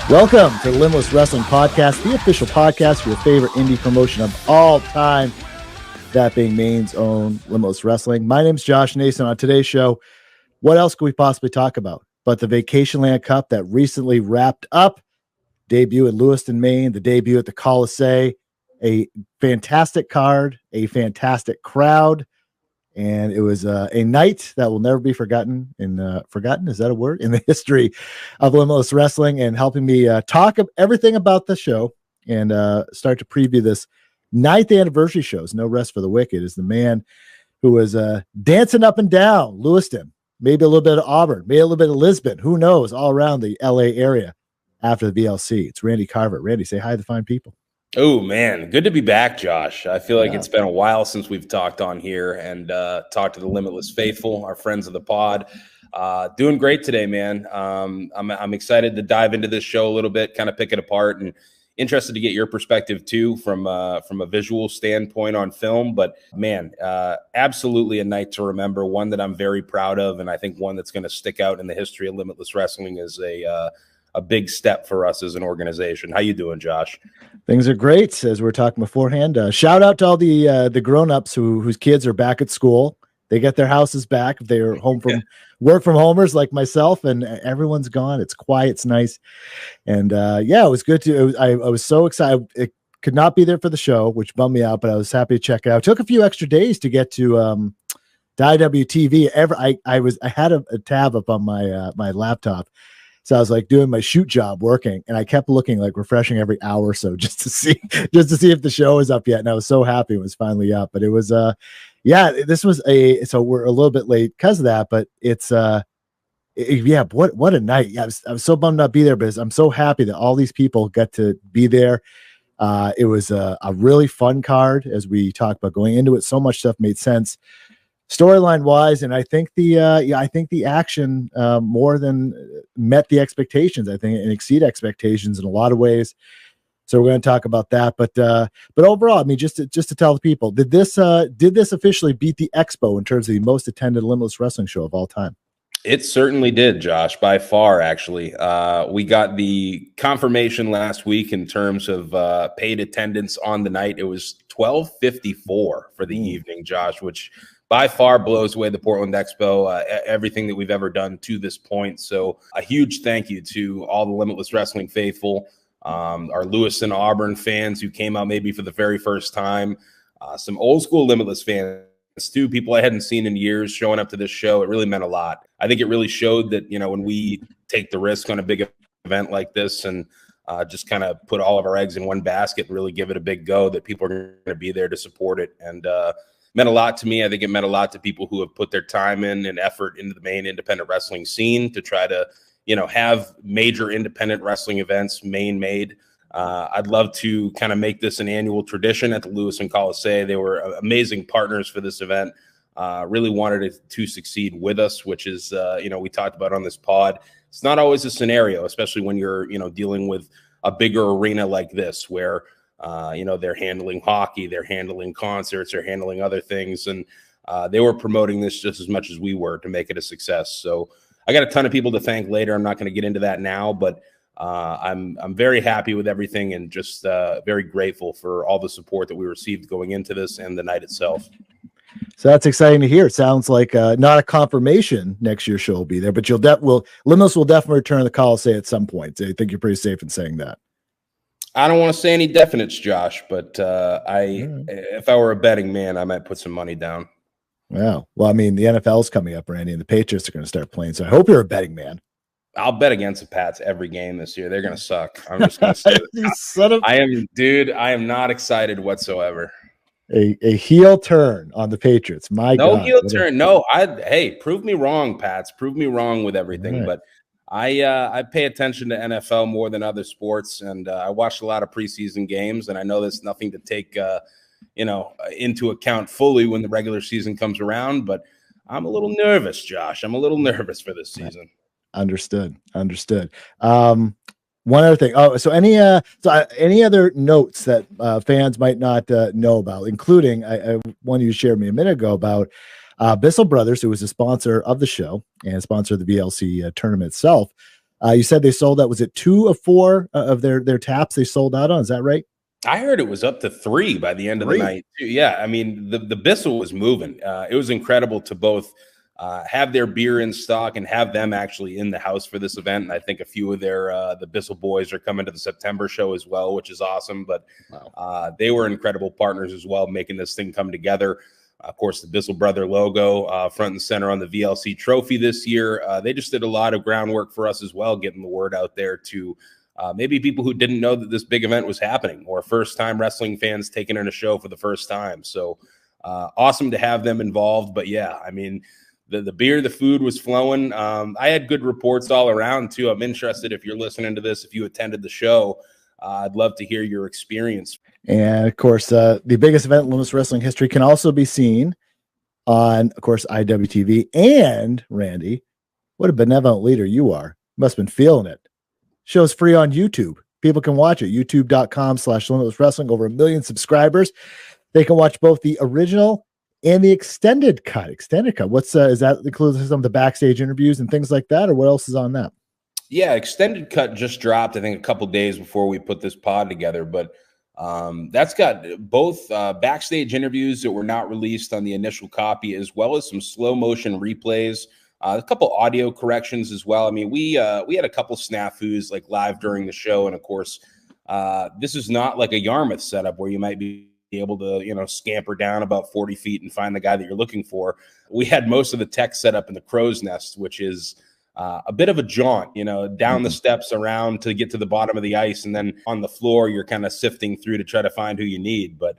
Welcome to the Limitless Wrestling Podcast, the official podcast for your favorite indie promotion of all time, that being Maine's own Limitless Wrestling. My name's Josh Nason. On today's show, what else could we possibly talk about but the Vacationland Cup that recently wrapped up, debut in Lewiston, Maine, the debut at the Coliseum, a fantastic card, a fantastic crowd, and it was a night that will never be forgotten. Forgotten, is that a word? In the history of Limitless Wrestling. And helping me talk everything about the show and start to preview this 9th anniversary shows, No Rest for the Wicked, is the man who was dancing up and down Lewiston, maybe a little bit of Auburn, maybe a little bit of Lisbon, who knows, all around the LA area after the VLC. It's Randy Carver. Randy, say hi to the fine people. Oh, man. Good to be back, Josh. I feel like it's been a while since we've talked on here and talked to the Limitless faithful, our friends of the pod. Doing great today, man. I'm excited to dive into this show a little bit, kind of pick it apart, and interested to get your perspective, too, from a visual standpoint on film. But, man, absolutely a night to remember, one that I'm very proud of, and I think one that's going to stick out in the history of Limitless Wrestling as a big step for us as an organization. How you doing, Josh? Things are great, as we were talking beforehand. Shout out to all the grown-ups whose kids are back at school. They get their houses back if they're home from work from homers like myself, and everyone's gone. It's quiet, it's nice, and it was good I was so excited. It could not be there for the show, which bummed me out, but I was happy to check it out. It took a few extra days to get to IWTV. I had a tab up on my laptop. So I was like doing my shoot job working, and I kept looking, like refreshing every hour or so just to see if the show was up yet. And I was so happy it was finally up. But it was this was so we're a little bit late because of that, but it's what a night. I was so bummed not be there, but I'm so happy that all these people got to be there. It was a really fun card, as we talked about going into it. So much stuff made sense storyline wise, and I think the action more than met the expectations. I think and exceed expectations in a lot of ways. So we're going to talk about that, but overall, I mean, just to tell the people, did this officially beat the Expo in terms of the most attended Limitless Wrestling show of all time? It certainly did, Josh, by far, actually. We got the confirmation last week in terms of paid attendance on the night. It was 1254 for the evening, Josh, which by far blows away the Portland Expo, everything that we've ever done to this point. So a huge thank you to all the Limitless Wrestling faithful, our Lewiston Auburn fans who came out maybe for the very first time, some old school Limitless fans too, people I hadn't seen in years showing up to this show. It really meant a lot. I think it really showed that, when we take the risk on a big event like this and just kind of put all of our eggs in one basket and really give it a big go, that people are going to be there to support it. And meant a lot to me. I think it meant a lot to people who have put their time in and effort into the Maine independent wrestling scene to try to, have major independent wrestling events Maine made. I'd love to kind of make this an annual tradition at the Lewiston Coliseum. They were amazing partners for this event. Really wanted it to succeed with us, which is, we talked about on this pod. It's not always a scenario, especially when you're, dealing with a bigger arena like this, where they're handling hockey, they're handling concerts, they're handling other things. And they were promoting this just as much as we were to make it a success. So I got a ton of people to thank later. I'm not going to get into that now, but I'm very happy with everything and just very grateful for all the support that we received going into this and the night itself. So that's exciting to hear. It sounds like not a confirmation next year's show will be there, but Limitless will definitely return to the Coliseum at some point. So I think you're pretty safe in saying that. I don't want to say any definites, Josh, but if I were a betting man, I might put some money down. Wow. Well, I mean, the NFL's coming up, Randy, and the Patriots are going to start playing. So I hope you're a betting man. I'll bet against the Pats every game this year. They're going to suck. I'm just going to say that. I am not excited whatsoever. A heel turn on the Patriots. God. Heel turn. No, prove me wrong, Pats. Prove me wrong with everything. Right. But I pay attention to NFL more than other sports, and I watched a lot of preseason games, and I know there's nothing to take into account fully when the regular season comes around, but I'm a little nervous, Josh. I'm a little nervous for this season. Understood. One other thing. Oh, so any other notes that fans might not know about, including one you shared me a minute ago about Bissell Brothers, who was a sponsor of the show and sponsor of the VLC tournament itself. You said they sold out. Was it 2 of 4 of their taps they sold out on? Is that right? I heard it was up to 3 by the end of the night too. Yeah, I mean the Bissell was moving. It was incredible to both have their beer in stock and have them actually in the house for this event. And I think a few of their the Bissell boys are coming to the September show as well, which is awesome. But they were incredible partners as well, making this thing come together. Of course, the Bissell brother logo front and center on the VLC trophy this year. They just did a lot of groundwork for us as well, getting the word out there to maybe people who didn't know that this big event was happening, or first-time wrestling fans taking in a show for the first time. So awesome to have them involved. But yeah, I mean, the beer, the food was flowing. I had good reports all around too. I'm interested, if you're listening to this, if you attended the show, I'd love to hear your experience. And of course, the biggest event in Limitless Wrestling history can also be seen on, of course, IWTV. And Randy, what a benevolent leader you are. Must have been feeling it. Show's free on YouTube. People can watch it. YouTube.com/Limitless Wrestling. Over 1 million subscribers. They can watch both the original and the extended cut. Extended cut. What's is that includes some of the backstage interviews and things like that, or what else is on that? Yeah, extended cut just dropped, I think, a couple days before we put this pod together. But that's got both backstage interviews that were not released on the initial copy, as well as some slow motion replays. A couple audio corrections as well. I mean, we had a couple snafus like live during the show, and of course, this is not like a Yarmouth setup where you might be able to, scamper down about 40 feet and find the guy that you're looking for. We had most of the tech set up in the crow's nest, which is a bit of a jaunt, down the steps around to get to the bottom of the ice, and then on the floor, you're kind of sifting through to try to find who you need. But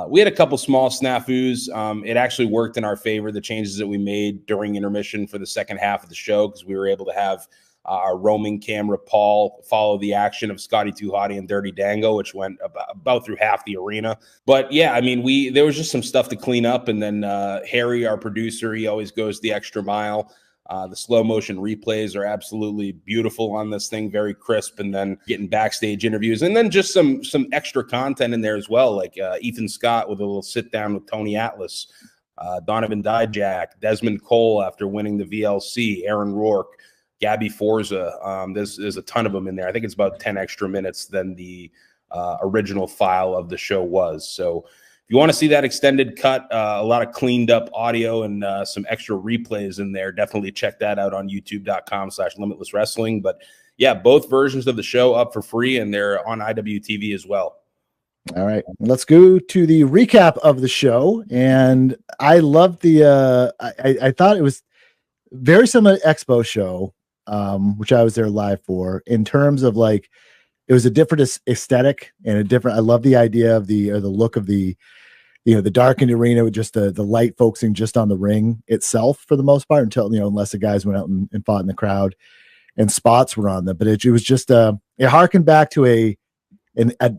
we had a couple small snafus. It actually worked in our favor, the changes that we made during intermission for the second half of the show, because we were able to have our roaming camera, Paul, follow the action of Scotty Too Hottie and Dirty Dango, which went about through half the arena. But yeah, I mean, there was just some stuff to clean up. And then Harry, our producer, he always goes the extra mile. The slow motion replays are absolutely beautiful on this thing, very crisp, and then getting backstage interviews, and then just some extra content in there as well, like Ethan Scott with a little sit down with Tony Atlas, Donovan Djack, Desmond Cole after winning the VLC, Aaron Rourk, Gabby Forza. There's a ton of them in there. I think it's about 10 extra minutes than the original file of the show was. So if you want to see that extended cut, a lot of cleaned up audio and some extra replays in there, definitely check that out on youtube.com/Limitless Wrestling. But yeah, both versions of the show up for free, and they're on IWTV as well. All right, let's go to the recap of the show. And I loved the, I thought it was very similar to Expo show, which I was there live for, in terms of like, it was a different aesthetic and a different, I love the idea of the look of the, the darkened arena with just the light focusing just on the ring itself for the most part, until, unless the guys went out and fought in the crowd and spots were on them. But it was just, it harkened back to a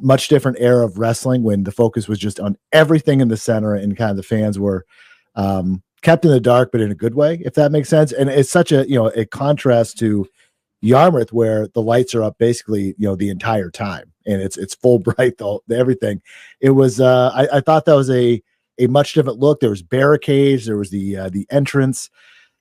much different era of wrestling when the focus was just on everything in the center, and kind of the fans were kept in the dark, but in a good way, if that makes sense. And it's such a contrast to Yarmouth, where the lights are up basically, the entire time, and it's full bright, everything. It was, I thought that was a much different look. There was barricades, there was the entrance,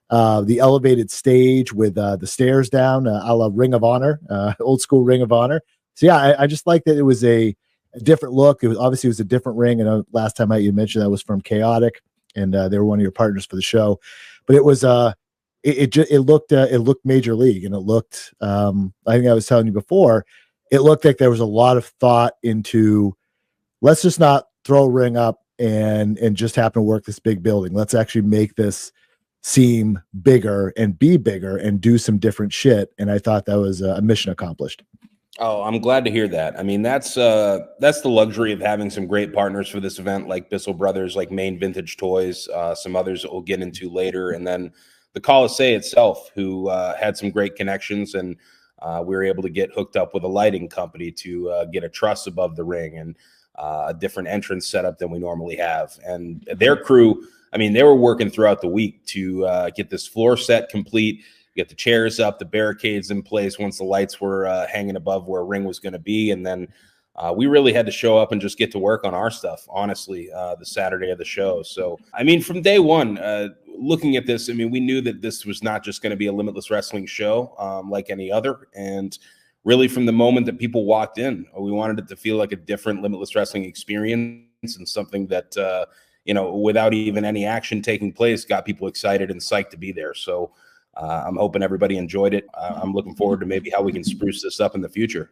the elevated stage with the stairs down, a la Ring of Honor, old school Ring of Honor. So yeah, I just like that it was a different look. It was a different ring. And last time you mentioned that was from Chaotic, and they were one of your partners for the show. But it was it looked major league, and it looked, I think I was telling you before, it looked like there was a lot of thought into, let's just not throw a ring up and just happen to work this big building. Let's actually make this seem bigger and be bigger and do some different shit. And I thought that was a mission accomplished. Oh, I'm glad to hear that. I mean, that's the luxury of having some great partners for this event, like Bissell Brothers, like Main Vintage Toys, some others that we'll get into later, and then the Colisée itself, who had some great connections, and we were able to get hooked up with a lighting company to get a truss above the ring and a different entrance setup than we normally have. And their crew, I mean, they were working throughout the week to get this floor set complete, get the chairs up, the barricades in place once the lights were hanging above where a ring was going to be. And then we really had to show up and just get to work on our stuff, honestly, the Saturday of the show. So, I mean, from day one, looking at this, I mean, we knew that this was not just going to be a Limitless Wrestling show like any other. And really from the moment that people walked in, we wanted it to feel like a different Limitless Wrestling experience and something that, without even any action taking place, got people excited and psyched to be there. So I'm hoping everybody enjoyed it. I'm looking forward to maybe how we can spruce this up in the future.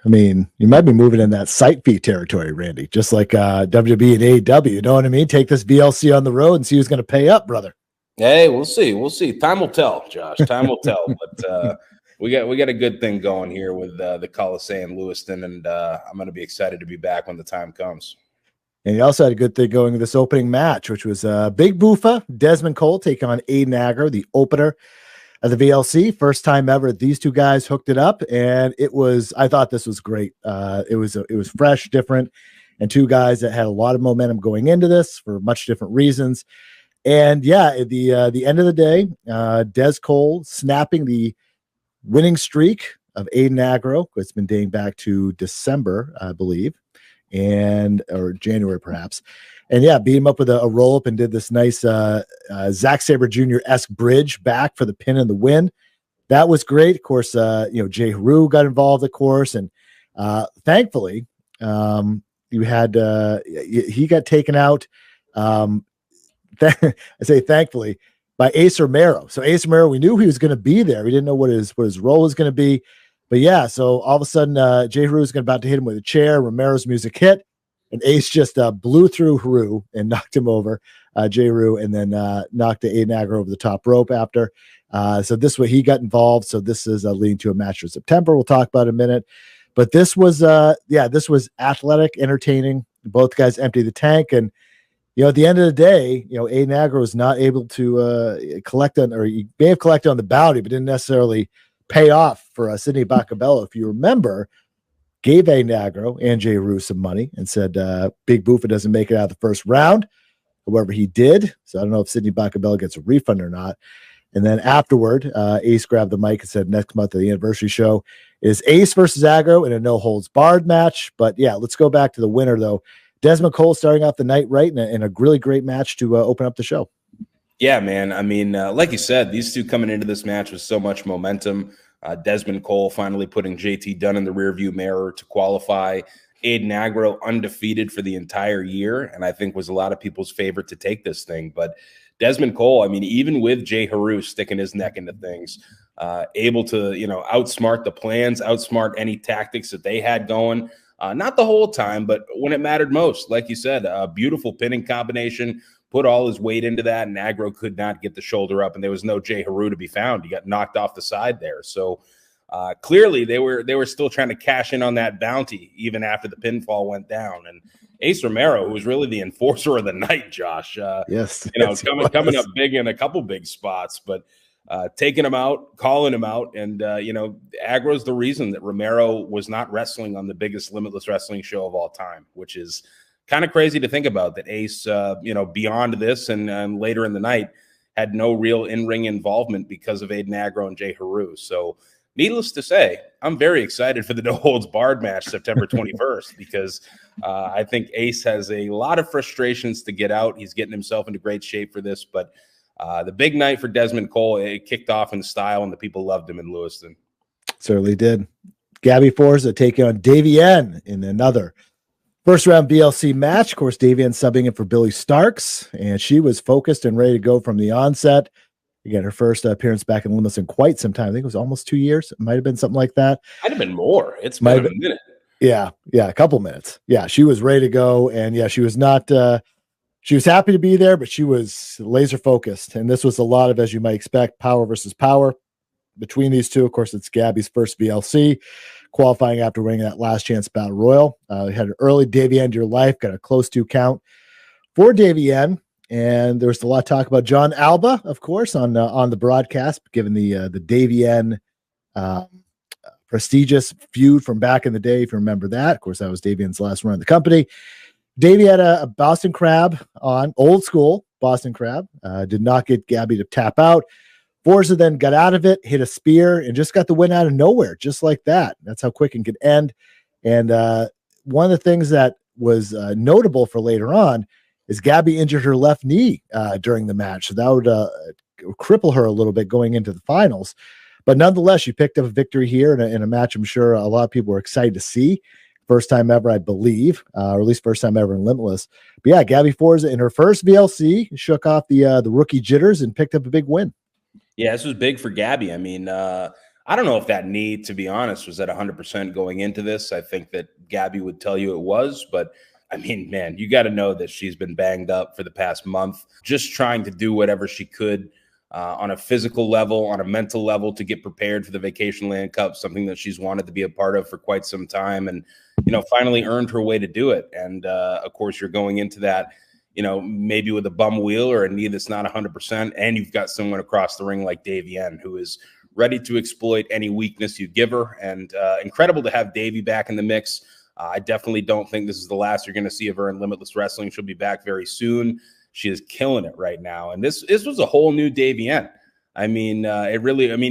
I mean, you might be moving in that site fee territory, Randy, just like WWE and AEW. You know what I mean? Take this VLC on the road and see who's going to pay up, brother. Hey, we'll see. We'll see. Time will tell, Josh. Time will tell. But we got a good thing going here with the Coliseum Lewiston, and I'm going to be excited to be back when the time comes. And he also had a good thing going with this opening match, which was Big Boofa, Desmond Cole taking on Aiden Agro, the opener of the VLC. First time ever these two guys hooked it up, and I thought this was great. It was fresh, different, and two guys that had a lot of momentum going into this for much different reasons. And yeah, at the end of the day, Des Cole snapping the winning streak of Aiden Agro. It's been dating back to December, I believe, or January perhaps. And yeah, beat him up with a roll up and did this nice Zack Sabre Jr.-esque bridge back for the pin and the win. That was great. Of course, Jay Haru got involved, of course, and thankfully, you had he got taken out. I say thankfully by Ace Romero. So Ace Romero, we knew he was going to be there. We didn't know what his role was going to be, but yeah. So all of a sudden, Jay Haru is about to hit him with a chair. Romero's music hit. And Ace just blew through Haru and knocked him over, Jay Haru, and then knocked the Aiden Agro over the top rope after. So this way he got involved. So this is leading to a match for September. We'll talk about in a minute. But this was, this was athletic, entertaining. Both guys empty the tank. And, at the end of the day, Aiden Agro was not able to collect on, or he may have collected on the bounty, but didn't necessarily pay off for Sidney Bacabello. If you remember, gave Aiden Agro and Jay Haru some money and said, Big Boofa doesn't make it out of the first round. However, he did. So I don't know if Sidney Bacabello gets a refund or not. And then afterward, Ace grabbed the mic and said, next month at the anniversary show is Ace versus Agro in a no-holds-barred match. But yeah, let's go back to the winner, though. Desmond Cole starting off the night right in a really great match to open up the show. Yeah, man. I mean, like you said, these two coming into this match with so much momentum. Desmond Cole finally putting JT Dunn in the rearview mirror to qualify. Aiden Agro undefeated for the entire year, and I think was a lot of people's favorite to take this thing. But Desmond Cole, I mean, even with Jay Haru sticking his neck into things, able to, outsmart the plans, outsmart any tactics that they had going. Not the whole time, but when it mattered most. Like you said, a beautiful pinning combination, put all his weight into that, and Agro could not get the shoulder up, and there was no Jay Haru to be found. He got knocked off the side there. So clearly they were still trying to cash in on that bounty even after the pinfall went down. And Ace Romero, who was really the enforcer of the night, Josh, yes, coming up big in a couple big spots, but taking him out, calling him out. And, Agro's the reason that Romero was not wrestling on the biggest Limitless Wrestling show of all time, which is kind of crazy to think about, that Ace, beyond this and later in the night had no real in-ring involvement because of Aiden Agro and Jay Haru. So needless to say, I'm very excited for the no-holds-barred match September 21st because I think Ace has a lot of frustrations to get out. He's getting himself into great shape for this, but the big night for Desmond Cole, it kicked off in style, and the people loved him in Lewiston. Certainly did. Gabby Forza taking on Davienne in another first-round BLC match. Of course, Davienne subbing in for Billy Starks, and she was focused and ready to go from the onset. Again, her first appearance back in Limitless in quite some time. I think it was almost 2 years. It might have been something like that. Might have been more. It's been a minute. Yeah, a couple minutes. Yeah, she was ready to go, and yeah, she was not she was happy to be there, but she was laser focused. And this was a lot of, as you might expect, power versus power between these two. Of course, it's Gabby's first VLC, qualifying after winning that last chance battle royal. Had an early Davienne to your life, got a close 2 count for Davienne. And there was a lot of talk about John Alba, of course, on the broadcast, given the Davienne prestigious feud from back in the day, if you remember that. Of course, that was Davienne's last run of the company. Davey had a Boston Crab on, old school Boston Crab. Did not get Gabby to tap out. Forza then got out of it, hit a spear, and just got the win out of nowhere, just like that. That's how quick it could end. And one of the things that was notable for later on is Gabby injured her left knee during the match. So that would cripple her a little bit going into the finals. But nonetheless, she picked up a victory here in a match I'm sure a lot of people were excited to see. First time ever, I believe, or at least first time ever in Limitless. But yeah, Gabby Forza in her first VLC shook off the rookie jitters and picked up a big win. Yeah, this was big for Gabby. I mean, I don't know if that knee, to be honest, was at 100% going into this. I think that Gabby would tell you it was, but I mean, man, you got to know that she's been banged up for the past month, just trying to do whatever she could on a physical level, on a mental level to get prepared for the Vacationland Cup, something that she's wanted to be a part of for quite some time and, finally earned her way to do it. And, of course, you're going into that, maybe with a bum wheel or a knee that's not 100%, and you've got someone across the ring like Davienne who is ready to exploit any weakness you give her. And incredible to have Davy back in the mix. I definitely don't think this is the last you're going to see of her in Limitless Wrestling. She'll be back very soon. She is killing it right now. And this was a whole new Davienne. I mean,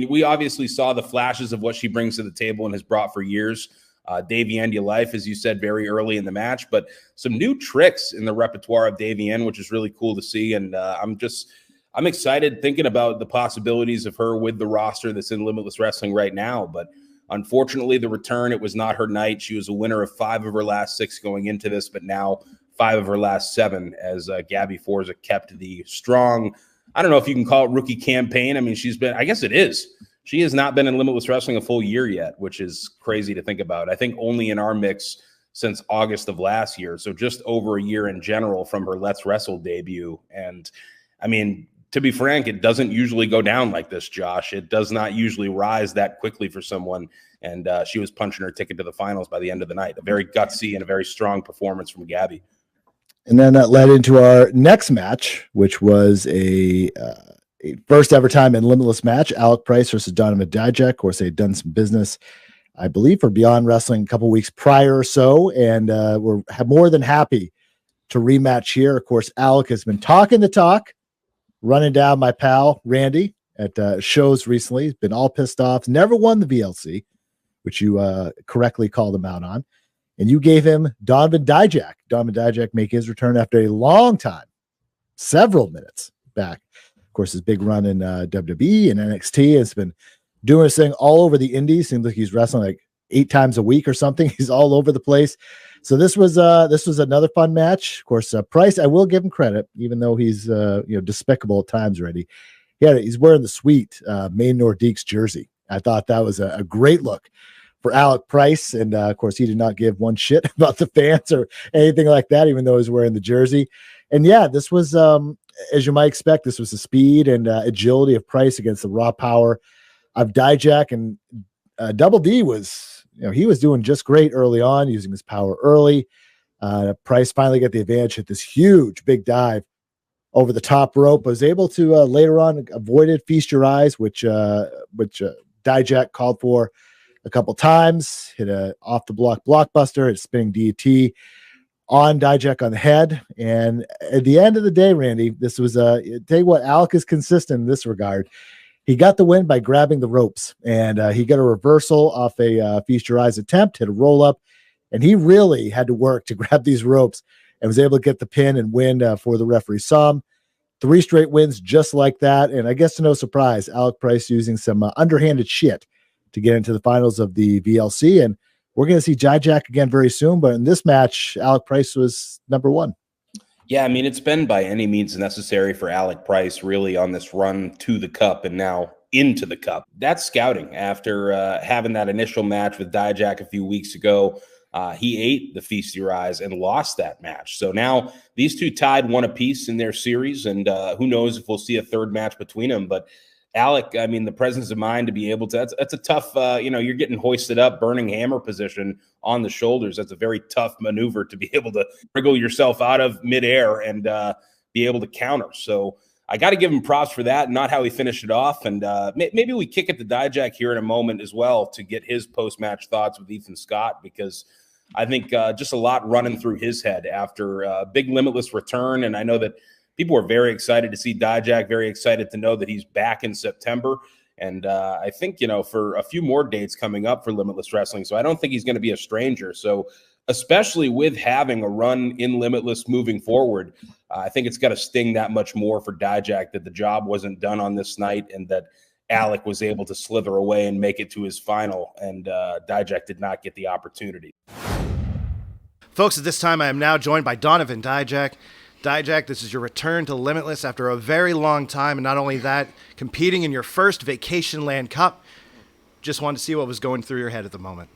we obviously saw the flashes of what she brings to the table and has brought for years. Davienne to life, as you said, very early in the match, but some new tricks in the repertoire of Davienne, which is really cool to see. And I'm excited thinking about the possibilities of her with the roster that's in Limitless Wrestling right now. But unfortunately, the return, it was not her night. She was a winner of 5 of her last 6 going into this, but now 5 of her last 7 as Gabby Forza kept the strong, I don't know if you can call it rookie campaign. I mean, I guess it is. She has not been in Limitless Wrestling a full year yet, which is crazy to think about. I think only in our mix since August of last year. So just over a year in general from her Let's Wrestle debut. And I mean, to be frank, it doesn't usually go down like this, Josh. It does not usually rise that quickly for someone. And she was punching her ticket to the finals by the end of the night. A very gutsy and a very strong performance from Gabby. And then that led into our next match, which was a first ever time in Limitless match, Alec Price versus Donovan Djack. Of course, they'd done some business, I believe, for Beyond Wrestling a couple weeks prior or so, and we're more than happy to rematch here. Of course, Alec has been talking the talk, running down my pal Randy at shows recently. He's been all pissed off, never won the VLC, which you correctly called him out on. And you gave him Donovan Djack. Donovan Djack make his return after a long time, several minutes back. Of course, his big run in WWE and NXT has been doing his thing all over the indies. Seems like he's wrestling like 8 times a week or something. He's all over the place. So this was another fun match. Of course, Price, I will give him credit, even though he's despicable at times already. Yeah, he's wearing the sweet Maine Nordiques jersey. I thought that was a great look for Alec Price. And of course, he did not give one shit about the fans or anything like that, even though he was wearing the jersey. And yeah, this was, as you might expect, this was the speed and agility of Price against the raw power of Djack. And Double D was, he was doing just great early on, using his power early. Price finally got the advantage, hit this huge big dive over the top rope, was able to later on avoided Feast Your Eyes, which Djack called for a couple times, hit a off the block blockbuster, hit a spinning DT on Djack on the head. And at the end of the day, Randy, this was tell you what, Alec is consistent in this regard. He got the win by grabbing the ropes, and he got a reversal off a Feast Your Eyes attempt, hit a roll up, and he really had to work to grab these ropes and was able to get the pin and win for the referee saw him. 3 straight wins just like that. And I guess to no surprise, Alec Price using some underhanded shit to get into the finals of the VLC. And we're going to see Djack again very soon. But in this match, Alec Price was number 1. Yeah, I mean, it's been by any means necessary for Alec Price really on this run to the cup and now into the cup. That's scouting after having that initial match with Djack a few weeks ago. He ate the Feast Your Eyes and lost that match. So now these two tied 1 apiece in their series, and who knows if we'll see a third match between them. But Alec, I mean, the presence of mind to be able to, that's a tough, you're getting hoisted up, burning hammer position on the shoulders. That's a very tough maneuver to be able to wriggle yourself out of midair and be able to counter. So I got to give him props for that, not how he finished it off. And maybe we kick it to Djack here in a moment as well to get his post-match thoughts with Ethan Scott, because I think just a lot running through his head after a big Limitless return. And I know that people are very excited to see Djack, very excited to know that he's back in September. And I think, for a few more dates coming up for Limitless Wrestling. So I don't think he's going to be a stranger. So especially with having a run in Limitless moving forward, I think it's got to sting that much more for Djack that the job wasn't done on this night and that Alec was able to slither away and make it to his final. And Djack did not get the opportunity. Folks, at this time, I am now joined by Donovan Djack. Djack, this is your return to Limitless after a very long time, and not only that, competing in your first Vacationland Cup. Just wanted to see what was going through your head at the moment.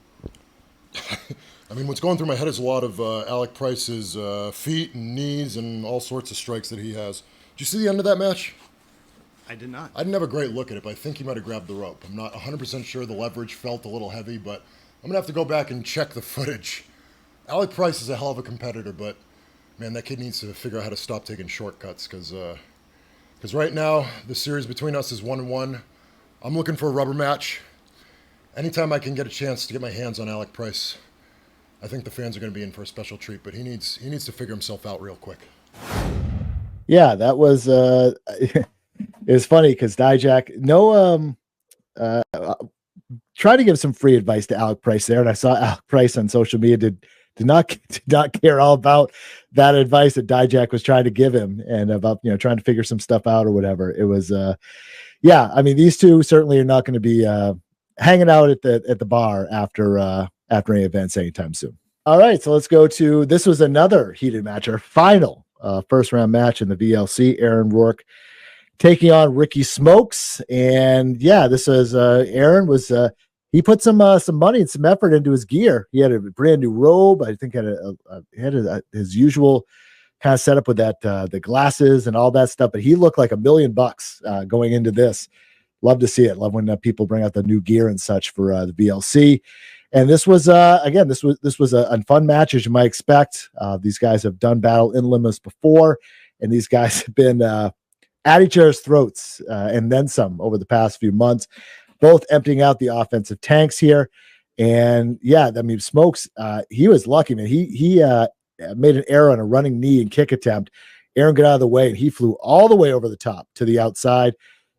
I mean, what's going through my head is a lot of Alec Price's feet and knees and all sorts of strikes that he has. Did you see the end of that match? I did not. I didn't have a great look at it, but I think he might have grabbed the rope. I'm not 100% sure. The leverage felt a little heavy, but I'm going to have to go back and check the footage. Alec Price is a hell of a competitor, but man, that kid needs to figure out how to stop taking shortcuts because right now the series between us is 1-1. I'm looking for a rubber match. Anytime I can get a chance to get my hands on Alec Price, I think the fans are going to be in for a special treat, but he needs to figure himself out real quick. Yeah, that was it was funny because Djack tried to give some free advice to Alec Price there, and I saw Alec Price on social media did not care all about that advice that Djack was trying to give him and about trying to figure some stuff out or whatever. It was I mean, these two certainly are not going to be hanging out at the bar after any events anytime soon. All right, so let's go to this was another heated match, our final first round match in the VLC. Aaron Rourk taking on Ricky Smokes, and this was Aaron was he put some money and some effort into his gear. He had a brand new robe. I think had his usual kind of setup with that the glasses and all that stuff. But he looked like $1 million going into this. Love to see it. Love when people bring out the new gear and such for the VLC. And this was this was a fun match as you might expect. These guys have done battle in Limitless before, and these guys have been at each other's throats and then some over the past few months. Both emptying out the offensive tanks here. And I mean, Smokes, he was lucky, man. He made an error on a running knee and kick attempt. Aaron got out of the way and he flew all the way over the top to the outside.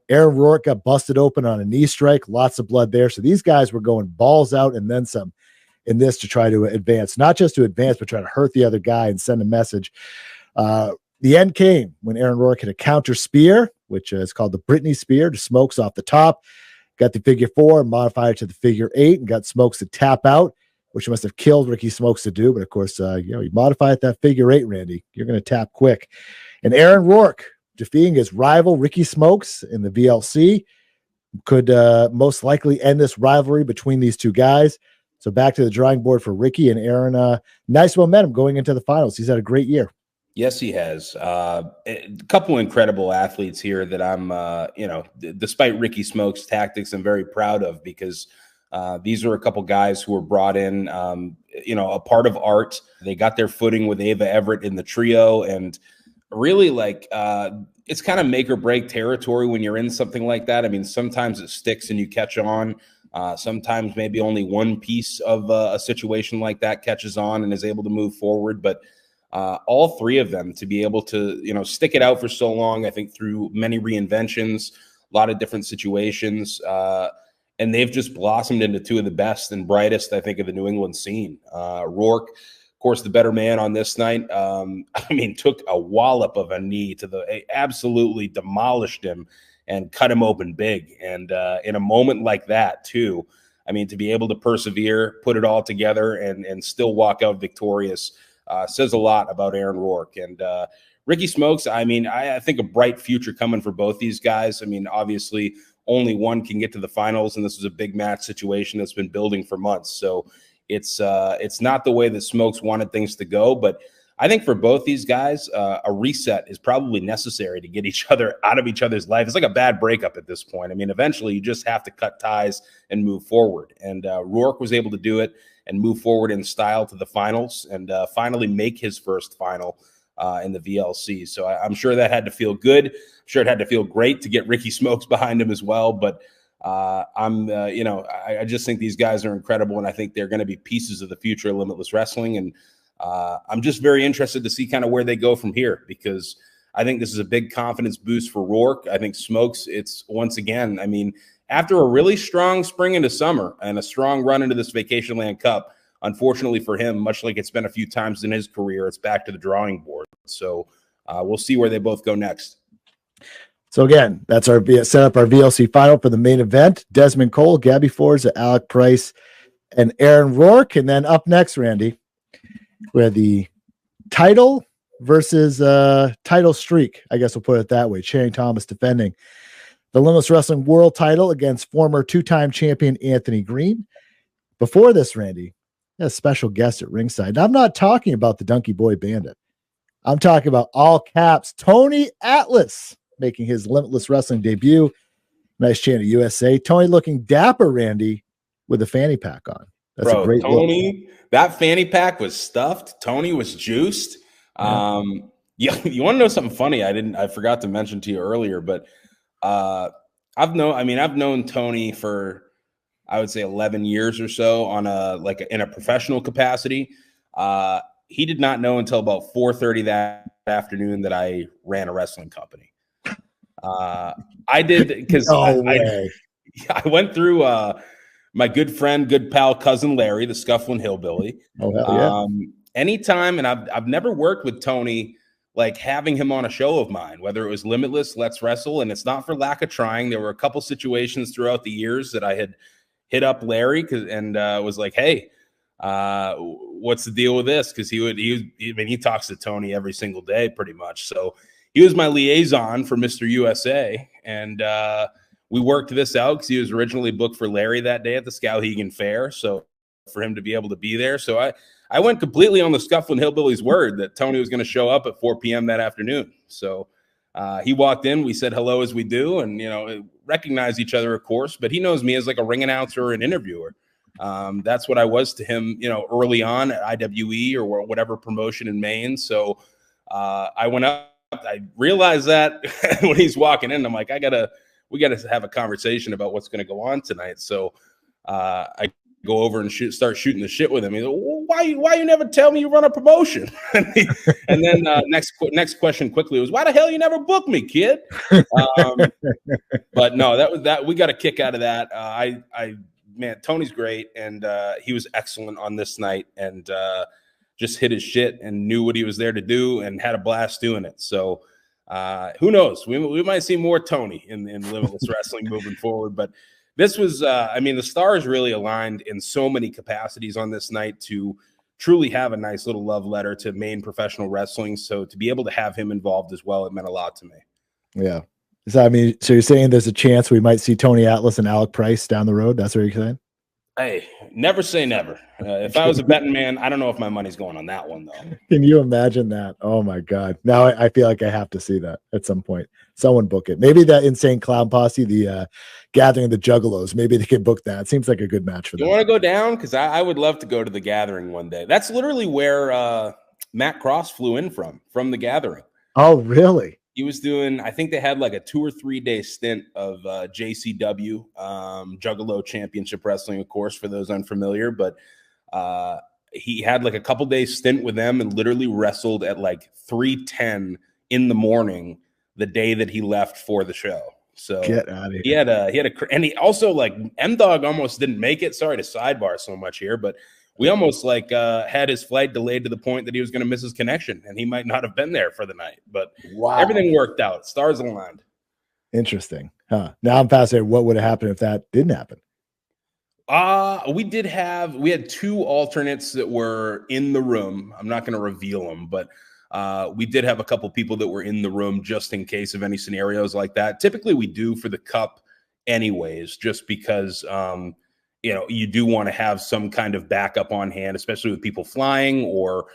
Aaron Rourke got busted open on a knee strike, lots of blood there. So these guys were going balls out and then some in this to try to advance, not just to advance, but try to hurt the other guy and send a message. The end came when Aaron Rourke hit a counter spear, which is called the Britney spear, to Smokes off the top. Got the figure 4, modified it to the figure 8, and got Smokes to tap out, which must have killed Ricky Smokes to do. But of course, you modify it that figure 8, Randy. You're going to tap quick. And Aaron Rourke defeating his rival Ricky Smokes in the VLC could most likely end this rivalry between these two guys. So back to the drawing board for Ricky and Aaron. Nice momentum going into the finals. He's had a great year. Yes, he has. A couple incredible athletes here that I'm, despite Ricky Smokes' tactics, I'm very proud of because these are a couple guys who were brought in, a part of art. They got their footing with Ava Everett in the trio, and really it's kind of make or break territory when you're in something like that. I mean, sometimes it sticks and you catch on. Sometimes maybe only one piece of a situation like that catches on and is able to move forward, but all three of them to be able to, stick it out for so long, I think through many reinventions, a lot of different situations, and they've just blossomed into two of the best and brightest, I think, of the New England scene. Rourke, of course, the better man on this night, took a wallop of a knee to absolutely demolished him and cut him open big. And in a moment like that, too, to be able to persevere, put it all together and still walk out victorious says a lot about Aaron Rourke. And Ricky Smokes, I think a bright future coming for both these guys. Obviously, only one can get to the finals, and this is a big match situation that's been building for months. So it's not the way that Smokes wanted things to go, but I think for both these guys, a reset is probably necessary to get each other out of each other's life. It's like a bad breakup at this point. Eventually you just have to cut ties and move forward. And Rourke was able to do it and move forward in style to the finals and finally make his first final in the VLC. So I'm sure that had to feel good. I'm sure it had to feel great to get Ricky Smokes behind him as well. But I just think these guys are incredible, and I think they're going to be pieces of the future of Limitless Wrestling. And I'm just very interested to see kind of where they go from here, because I think this is a big confidence boost for Rourke. I think Smokes, it's once again, after a really strong spring into summer and a strong run into this Vacationland Cup, unfortunately for him, much like it's been a few times in his career, it's back to the drawing board. So we'll see where they both go next. So again, that's our set up our VLC final for the main event. Desmond Cole, Gabby Forza, Alec Price, and Aaron Rourke. And then up next, Randy, we have the title versus title streak. I guess we'll put it that way. Channing Thomas defending the Limitless Wrestling World title against former two-time champion Anthony Green. Before this, Randy, a special guest at ringside. Now, I'm not talking about the Donkey Boy Bandit. I'm talking about all caps Tony Atlas making his Limitless Wrestling debut. Nice chant at USA. Tony looking dapper, Randy, with a fanny pack on. That's a great Tony, look. That fanny pack was stuffed. Tony was juiced. Yeah. You want to know something funny? I forgot to mention to you earlier, but I've known Tony for, I would say 11 years or so in a professional capacity. He did not know until about 4:30 that afternoon that I ran a wrestling company. I did because I went through my good friend, good pal, cousin Larry, the Scufflin' Hillbilly. Oh, hell yeah. Anytime, and I've never worked with Tony, like having him on a show of mine, whether it was Limitless, Let's Wrestle, and it's not for lack of trying. There were a couple situations throughout the years that I had hit up Larry and was like, hey, what's the deal with this? Because he talks to Tony every single day pretty much. So he was my liaison for Mr. USA, and we worked this out because he was originally booked for Larry that day at the Skowhegan Fair. So for him to be able to be there. So I went completely on the Scufflin' Hillbilly's word that Tony was going to show up at 4 p.m. that afternoon. So he walked in, we said hello as we do, and, recognize each other, of course, but he knows me as like a ring announcer or an interviewer. That's what I was to him, early on at IWE or whatever promotion in Maine. So I went up, I realized that when he's walking in, I'm like, we got to have a conversation about what's going to go on tonight. So I go over and start shooting the shit with him. He's like, well, why you never tell me you run a promotion? And then next question quickly was, why the hell you never booked me, kid? But no, that we got a kick out of that. Man, Tony's great, and he was excellent on this night, and just hit his shit and knew what he was there to do and had a blast doing it. So who knows? We might see more Tony in Limitless Wrestling moving forward, but this was, the stars really aligned in so many capacities on this night to truly have a nice little love letter to Maine professional wrestling. So to be able to have him involved as well, it meant a lot to me. Yeah. So you're saying there's a chance we might see Tony Atlas and Alec Price down the road? That's what you're saying? Hey, never say never. If I was a betting man, I don't know if my money's going on that one, though. Can you imagine that? Oh, my God. Now I feel like I have to see that at some point. Someone book it. Maybe that Insane Clown Posse, the Gathering of the Juggalos, maybe they could book that. It seems like a good match for them. You want to go down? Because I would love to go to the Gathering one day. That's literally where Matt Cross flew in from the Gathering. Oh, really? He was doing, I think they had like a 2 or 3 day stint of JCW, Juggalo Championship Wrestling, of course, for those unfamiliar. But he had like a couple days stint with them and literally wrestled at like 3:10 in the morning the day that he left for the show. So get out of here. And he also, like, M-Dog almost didn't make it. Sorry to sidebar so much here, but we almost had his flight delayed to the point that he was going to miss his connection and he might not have been there for the night, but everything worked out. Stars aligned. Interesting. Huh. Now I'm fascinated. What would have happened if that didn't happen? We had 2 alternates that were in the room. I'm not going to reveal them, but we did have a couple people that were in the room just in case of any scenarios like that. Typically we do for the cup anyways, just because, you do want to have some kind of backup on hand, especially with people flying or,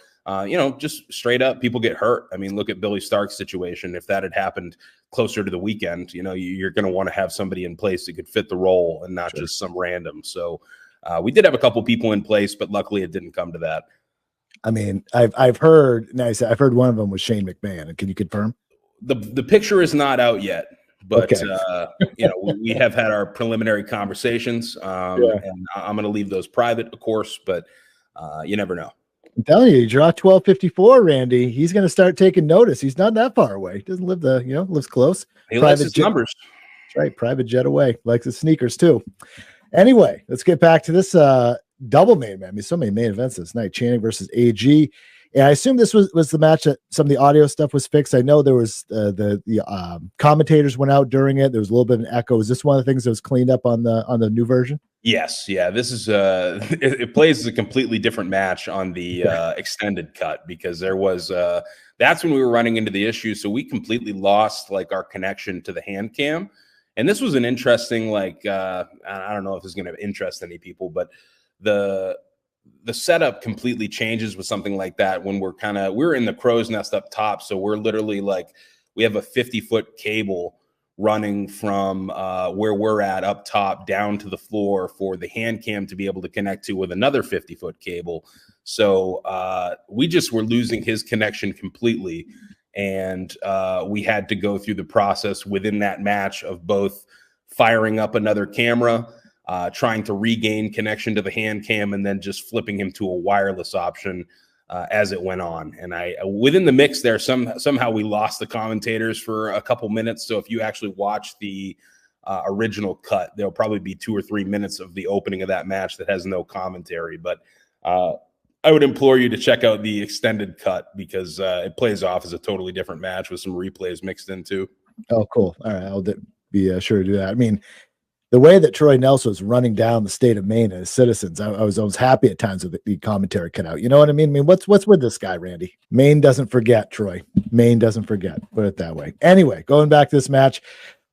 just straight up people get hurt. I mean, look at Billy Stark's situation. If that had happened closer to the weekend, you're going to want to have somebody in place that could fit the role and not just some random. So we did have a couple people in place, but luckily it didn't come to that. I mean, I've heard one of them was Shane McMahon. Can you confirm? The picture is not out yet. But, we have had our preliminary conversations, and I'm going to leave those private, of course, but you never know. I'm telling you, draw 1254, Randy. He's going to start taking notice. He's not that far away. He doesn't live lives close. He likes his numbers. That's right. Private jet away. Likes his sneakers too. Anyway, let's get back to this double main event. I mean, so many main events this night. Channing versus AG. And I assume this was the match that some of the audio stuff was fixed. I know there was the commentators went out during it. There was a little bit of an echo. Is this one of the things that was cleaned up on the new version? Yes, yeah. This is it plays as a completely different match on the extended cut, because there was that's when we were running into the issue. So we completely lost like our connection to the hand cam. And this was an interesting, like, I don't know if this is going to interest any people, but the setup completely changes with something like that when we're in the crow's nest up top. So we're literally like, we have a 50-foot cable running from where we're at up top down to the floor for the hand cam to be able to connect to with another 50-foot cable. So we just were losing his connection completely. And we had to go through the process within that match of both firing up another camera, trying to regain connection to the hand cam, and then just flipping him to a wireless option as it went on. And within the mix there, somehow we lost the commentators for a couple minutes. So if you actually watch the original cut, there'll probably be 2 or 3 minutes of the opening of that match that has no commentary. But I would implore you to check out the extended cut, because it plays off as a totally different match with some replays mixed in too. Oh, cool. All right. I'll be sure to do that. I mean, the way that Troy Nelson was running down the state of Maine and his citizens, I was happy at times with the commentary cut out. You know what I mean? I mean, what's with this guy, Randy? Maine doesn't forget, Troy. Maine doesn't forget. Put it that way. Anyway, going back to this match,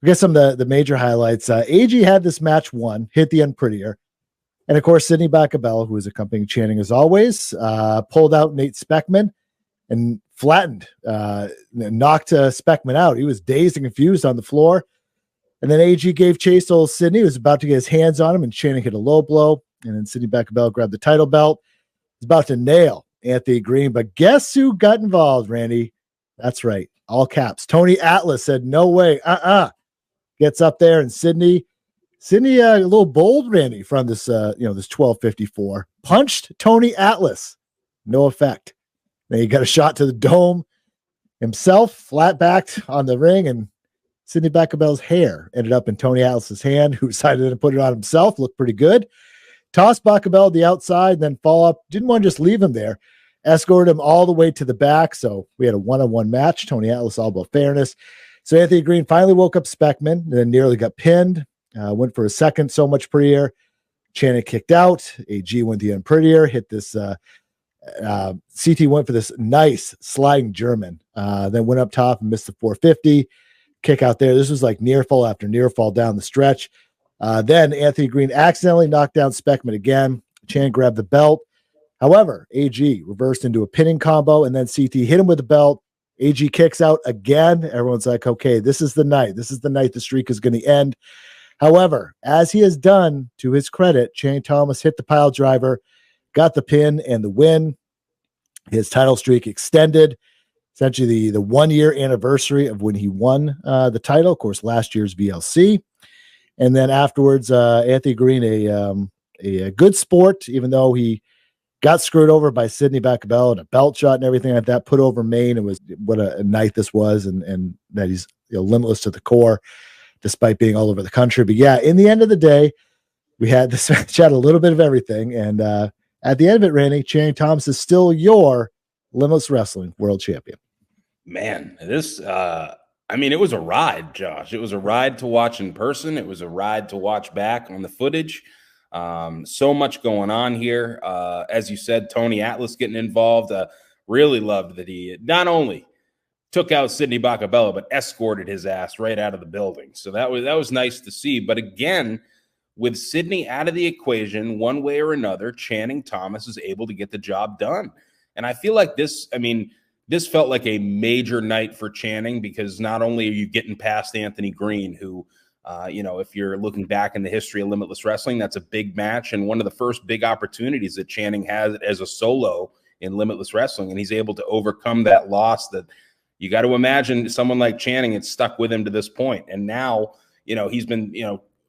we get some of the major highlights. AG had this match won, hit the end prettier. And of course, Sidney Bacabella, who was accompanying Channing as always, pulled out Nate Speckman and flattened, knocked Speckman out. He was dazed and confused on the floor. And then AG gave chase to old Sidney, who was about to get his hands on him, and Channing hit a low blow. And then Sidney Bacabella grabbed the title belt. He's about to nail Anthony Green. But guess who got involved, Randy? That's right. All caps. Tony Atlas said, no way. Gets up there, and Sidney, a little bold, Randy, from this, this 1254, punched Tony Atlas. No effect. Then he got a shot to the dome himself, flat backed on the ring, and Sidney Bacabella's hair ended up in Tony Atlas's hand, who decided to put it on himself. Looked pretty good. Tossed Bacabella to the outside, then fall up. Didn't want to just leave him there. Escorted him all the way to the back. So we had a one-on-one match. Tony Atlas all about fairness. So Anthony Green finally woke up Speckman and then nearly got pinned. Went for a second, so much prettier. Channing kicked out. AG went the end prettier. Hit this. CT went for this nice sliding German. Then went up top and missed the 450. Kick out there. This was like near fall after near fall down the stretch. Then Anthony Green accidentally knocked down Speckman again. Channing grabbed the belt. However, AG reversed into a pinning combo, and then CT hit him with the belt. AG kicks out again. Everyone's like, okay, this is the night. This is the night the streak is going to end. However, as he has done, to his credit, Channing Thomas hit the pile driver, got the pin and the win. His title streak extended. Essentially the 1-year anniversary of when he won the title. Of course, last year's VLC. And then afterwards, Anthony Green, a good sport, even though he got screwed over by Sidney Bacabella and a belt shot and everything like that, put over Maine. It was what a night this was, and that he's limitless to the core, despite being all over the country. But yeah, in the end of the day, we had this match, had a little bit of everything. And at the end of it, Randy, Channing Thomas is still your Limitless Wrestling World Champion. Man, this, it was a ride, Josh. It was a ride to watch in person. It was a ride to watch back on the footage. So much going on here. As you said, Tony Atlas getting involved. Really loved that he not only took out Sidney Bacabella, but escorted his ass right out of the building. So that was nice to see. But again, with Sidney out of the equation, one way or another, Channing Thomas is able to get the job done. And I feel like this felt like a major night for Channing, because not only are you getting past Anthony Green, who, if you're looking back in the history of Limitless Wrestling, that's a big match and one of the first big opportunities that Channing has as a solo in Limitless Wrestling. And he's able to overcome that loss that you got to imagine someone like Channing had stuck with him to this point. And now, he's been,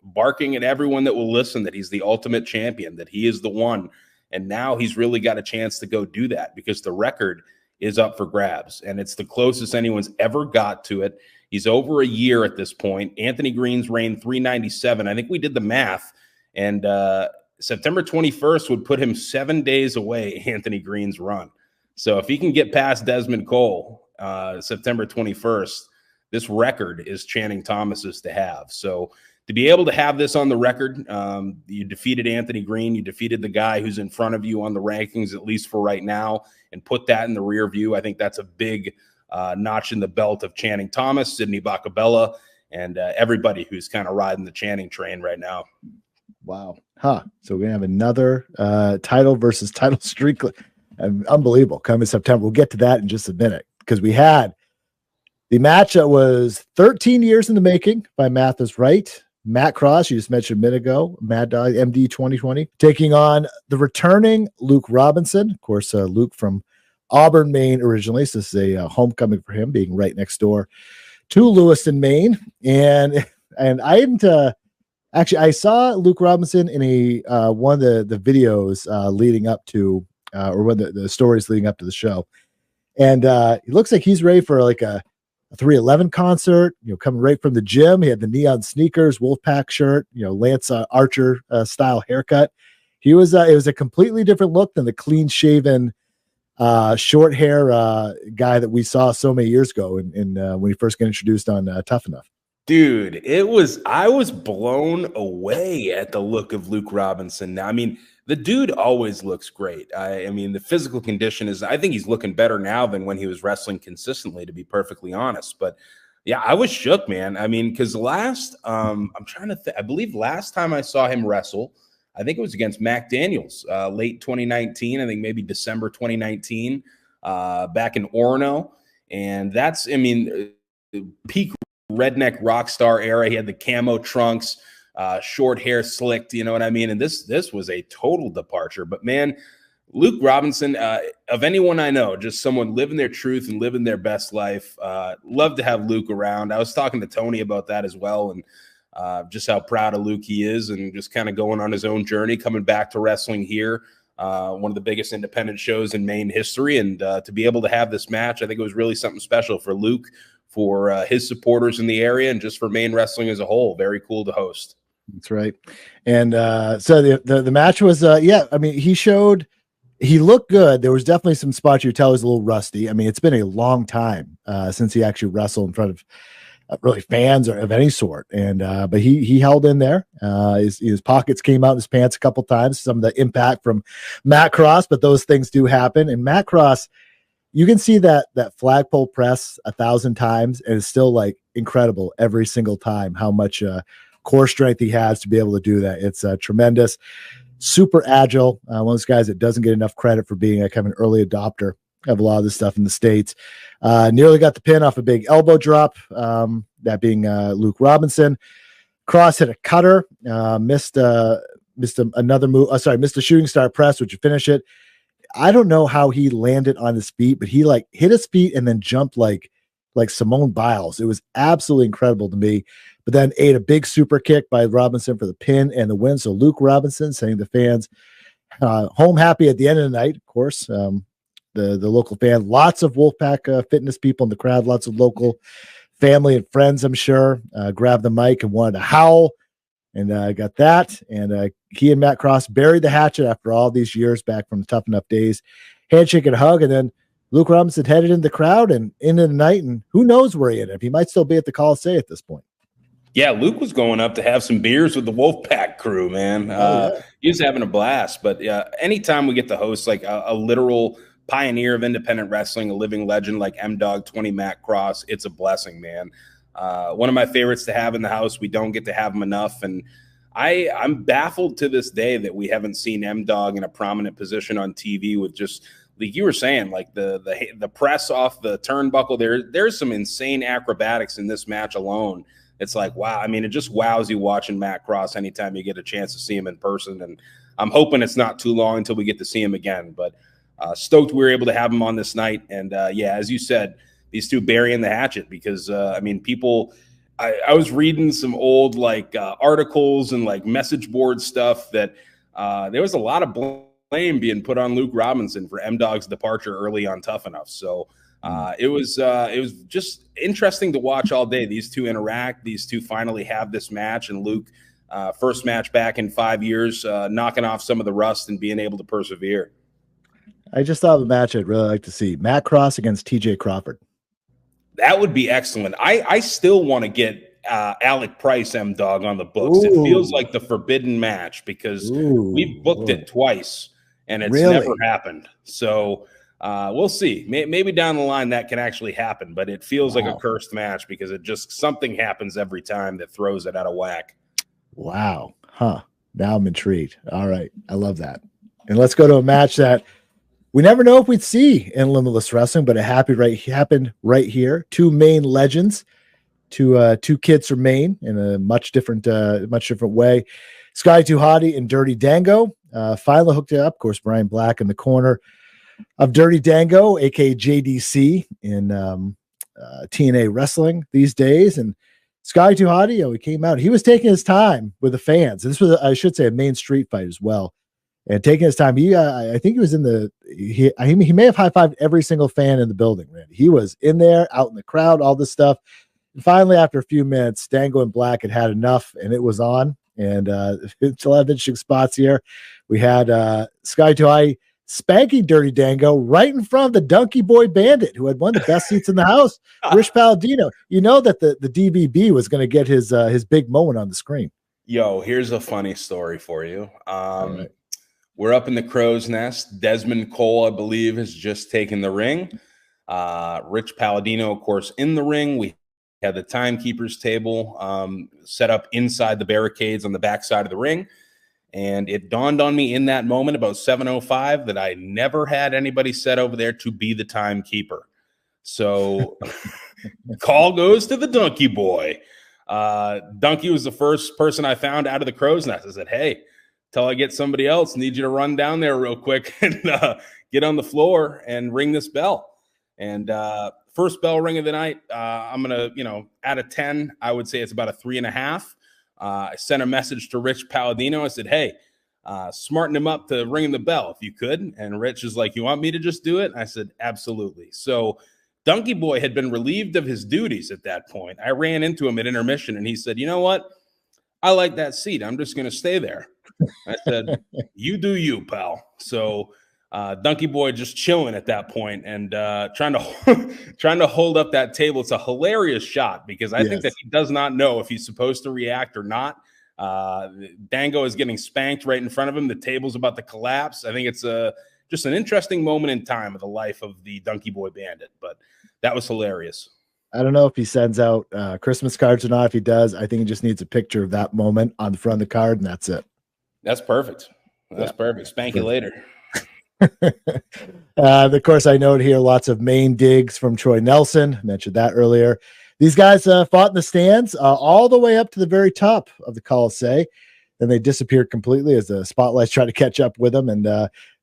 barking at everyone that will listen that he's the ultimate champion, that he is the one. And now he's really got a chance to go do that, because the record is up for grabs, and it's the closest anyone's ever got to it. He's over a year at this point. Anthony Green's reign 397. I think we did the math, and September 21st would put him 7 days away, Anthony Green's run. So if he can get past Desmond Cole September 21st, this record is Channing Thomas's to have. So to be able to have this on the record, you defeated Anthony Green, you defeated the guy who's in front of you on the rankings, at least for right now, and put that in the rear view. I think that's a big notch in the belt of Channing Thomas, Sidney Bacabella, and everybody who's kind of riding the Channing train right now. Wow. So we're going to have another title versus title streak. Unbelievable. Coming September. We'll get to that in just a minute, because we had the match that was 13 years in the making, if my math is right. Matt Cross, you just mentioned a minute ago, Mad Dog MD 2020, taking on the returning Luke Robinson. Of course, Luke from Auburn, Maine originally. So this is a homecoming for him, being right next door to Lewiston, Maine. And I didn't actually, I saw Luke Robinson in a one of the videos leading up to, or one of the stories leading up to the show. And it looks like he's ready for like a 311 concert, coming right from the gym. He had the neon sneakers, Wolfpack shirt, Lance Archer style haircut. It was a completely different look than the clean shaven, short hair guy that we saw so many years ago in when he first got introduced on Tough Enough. Dude, I was blown away at the look of Luke Robinson. Now, I mean, the dude always looks great. I mean, the physical condition I think he's looking better now than when he was wrestling consistently, to be perfectly honest. But yeah, I was shook, man. I mean, because I'm trying to think, I believe last time I saw him wrestle, I think it was against Mac Daniels, late 2019, I think maybe December 2019, back in Orono. And that's, I mean, peak redneck rock star era. He had the camo trunks, short hair slicked, you know what I mean? And this was a total departure. But man, Luke Robinson, of anyone I know, just someone living their truth and living their best life. Love to have Luke around. I was talking to Tony about that as well, and just how proud of Luke he is, and just kind of going on his own journey, coming back to wrestling here. One of the biggest independent shows in Maine history. And to be able to have this match, I think it was really something special for Luke, for his supporters in the area, and just for Maine wrestling as a whole. Very cool to host. That's right. And so the match was, I mean, he looked good. There was definitely some spots you tell he was a little rusty. I mean, it's been a long time since he actually wrestled in front of really fans or of any sort. And but he held in there. His pockets came out in his pants a couple times, some of the impact from Matt Cross, but those things do happen. And Matt Cross, you can see that flagpole press 1,000 times, and it's still like incredible every single time how much core strength he has to be able to do that. It's tremendous, super agile. One of those guys that doesn't get enough credit for being a kind of an early adopter of a lot of this stuff in the States. Nearly got the pin off a big elbow drop, that being Luke Robinson. Cross hit a cutter, missed another move. Missed a shooting star press, which would finish it. I don't know how he landed on his feet, but he like hit his feet and then jumped like Simone Biles. It was absolutely incredible to me. But then ate a big super kick by Robinson for the pin and the win. So Luke Robinson sending the fans home happy at the end of the night. Of course, the local fan, lots of Wolfpack fitness people in the crowd, lots of local family and friends, I'm sure, grabbed the mic and wanted to howl. And I got that. And he and Matt Cross buried the hatchet after all these years back from the Tough Enough days. Handshake and hug. And then Luke Robinson headed into the crowd and into the night. And who knows where he ended up. He might still be at the Coliseum at this point. Yeah, Luke was going up to have some beers with the Wolfpack crew, man. He was having a blast. But anytime we get to host like a literal pioneer of independent wrestling, a living legend like M-Dog 20 Matt Cross, it's a blessing, man. One of my favorites to have in the house. We don't get to have him enough. And I'm baffled to this day that we haven't seen M-Dog in a prominent position on TV with just, like you were saying, like the press off the turnbuckle. There's some insane acrobatics in this match alone. It's like, wow. I mean, it just wows you watching Matt Cross anytime you get a chance to see him in person. And I'm hoping it's not too long until we get to see him again. But stoked we were able to have him on this night. And, as you said, these two burying the hatchet because, I mean, people – I was reading some old, like, articles and, like, message board stuff that there was a lot of blame being put on Luke Robinson for M-Dog's departure early on Tough Enough. So it was just interesting to watch all day. These two interact. These two finally have this match, and Luke, first match back in 5 years, knocking off some of the rust and being able to persevere. I just thought of a match I'd really like to see: Matt Cross against TJ Crawford. That would be excellent. I still want to get Alec Price M-Dog on the books. Ooh. It feels like the forbidden match because we've booked it twice and it's never happened. So we'll see. Maybe down the line that can actually happen, but it feels like a cursed match because it just something happens every time that throws it out of whack. Wow. Huh. Now I'm intrigued. All right. I love that. And let's go to a match that we never know if we'd see in Limitless Wrestling, but it happened right here. Two Maine legends, two kids from Maine in a much different way. Sky Too Hottie and Dirty Dango finally hooked it up. Of course, Brian Black in the corner of Dirty Dango, aka JDC in TNA wrestling these days. And Sky Too Hottie, he came out. He was taking his time with the fans. This was, I should say, a Main street fight as well. And taking his time, I think he was he may have high-fived every single fan in the building, Randy. He was in there, out in the crowd, all this stuff. And finally, after a few minutes, Dango and Black had enough, and it was on. And it's a lot of interesting spots here. We had Sky Too Hottie spanking Dirty Dango right in front of the Donkey Boy Bandit, who had one of the best seats in the house, Rich Palladino. You know that the DBB was going to get his big moment on the screen. Yo, here's a funny story for you. We're up in the crow's nest. Desmond Cole, I believe, has just taken the ring. Rich Palladino, of course, in the ring. We had the timekeeper's table set up inside the barricades on the backside of the ring. And it dawned on me in that moment, about 7:05, that I never had anybody set over there to be the timekeeper. So call goes to the Donkey Boy. Donkey was the first person I found out of the crow's nest. I said, hey, till I get somebody else, need you to run down there real quick and get on the floor and ring this bell. And first bell ring of the night, I'm going to, out of 10, I would say it's about a 3.5. I sent a message to Rich Palladino. I said, hey, smarten him up to ringing the bell if you could. And Rich is like, you want me to just do it? I said, absolutely. So Donkey Boy had been relieved of his duties at that point. I ran into him at intermission and he said, you know what? I like that seat. I'm just going to stay there. I said, you do you, pal. So Donkey Boy just chilling at that point and trying to hold up that table. It's a hilarious shot because I think that he does not know if he's supposed to react or not. Dango is getting spanked right in front of him. The table's about to collapse. I think it's just an interesting moment in time of the life of the Donkey Boy Bandit, but that was hilarious. I don't know if he sends out Christmas cards or not. If he does, I think he just needs a picture of that moment on the front of the card, and that's it. That's perfect. That's perfect. Spank you later. Of course, I note here lots of main digs from Troy Nelson. I mentioned that earlier. These guys fought in the stands all the way up to the very top of the Coliseum. Then they disappeared completely as the spotlights tried to catch up with them. And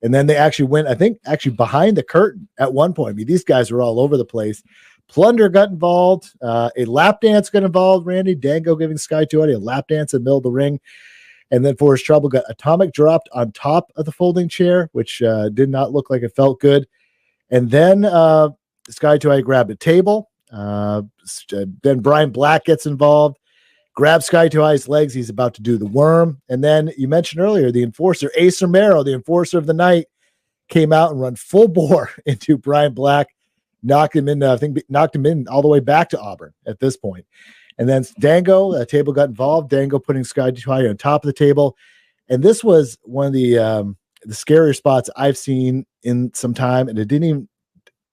then they actually went, I think, behind the curtain at one point. I mean, these guys were all over the place. Plunder got involved. A lap dance got involved, Randy. Dango giving Sky Too Hottie a lap dance in the middle of the ring. And then for his trouble, got atomic dropped on top of the folding chair, which did not look like it felt good. And then Sky Too Hottie grabbed a table. Then Brian Black gets involved, grabs Sky Too Hottie's legs. He's about to do the worm. And then you mentioned earlier, the enforcer, Ace Romero, the enforcer of the night, came out and run full bore into Brian Black, knocked him in all the way back to Auburn at this point. And then Dango, a table got involved. Dango putting Sky Too Hottie on top of the table. And this was one of the scarier spots I've seen in some time. And it didn't even,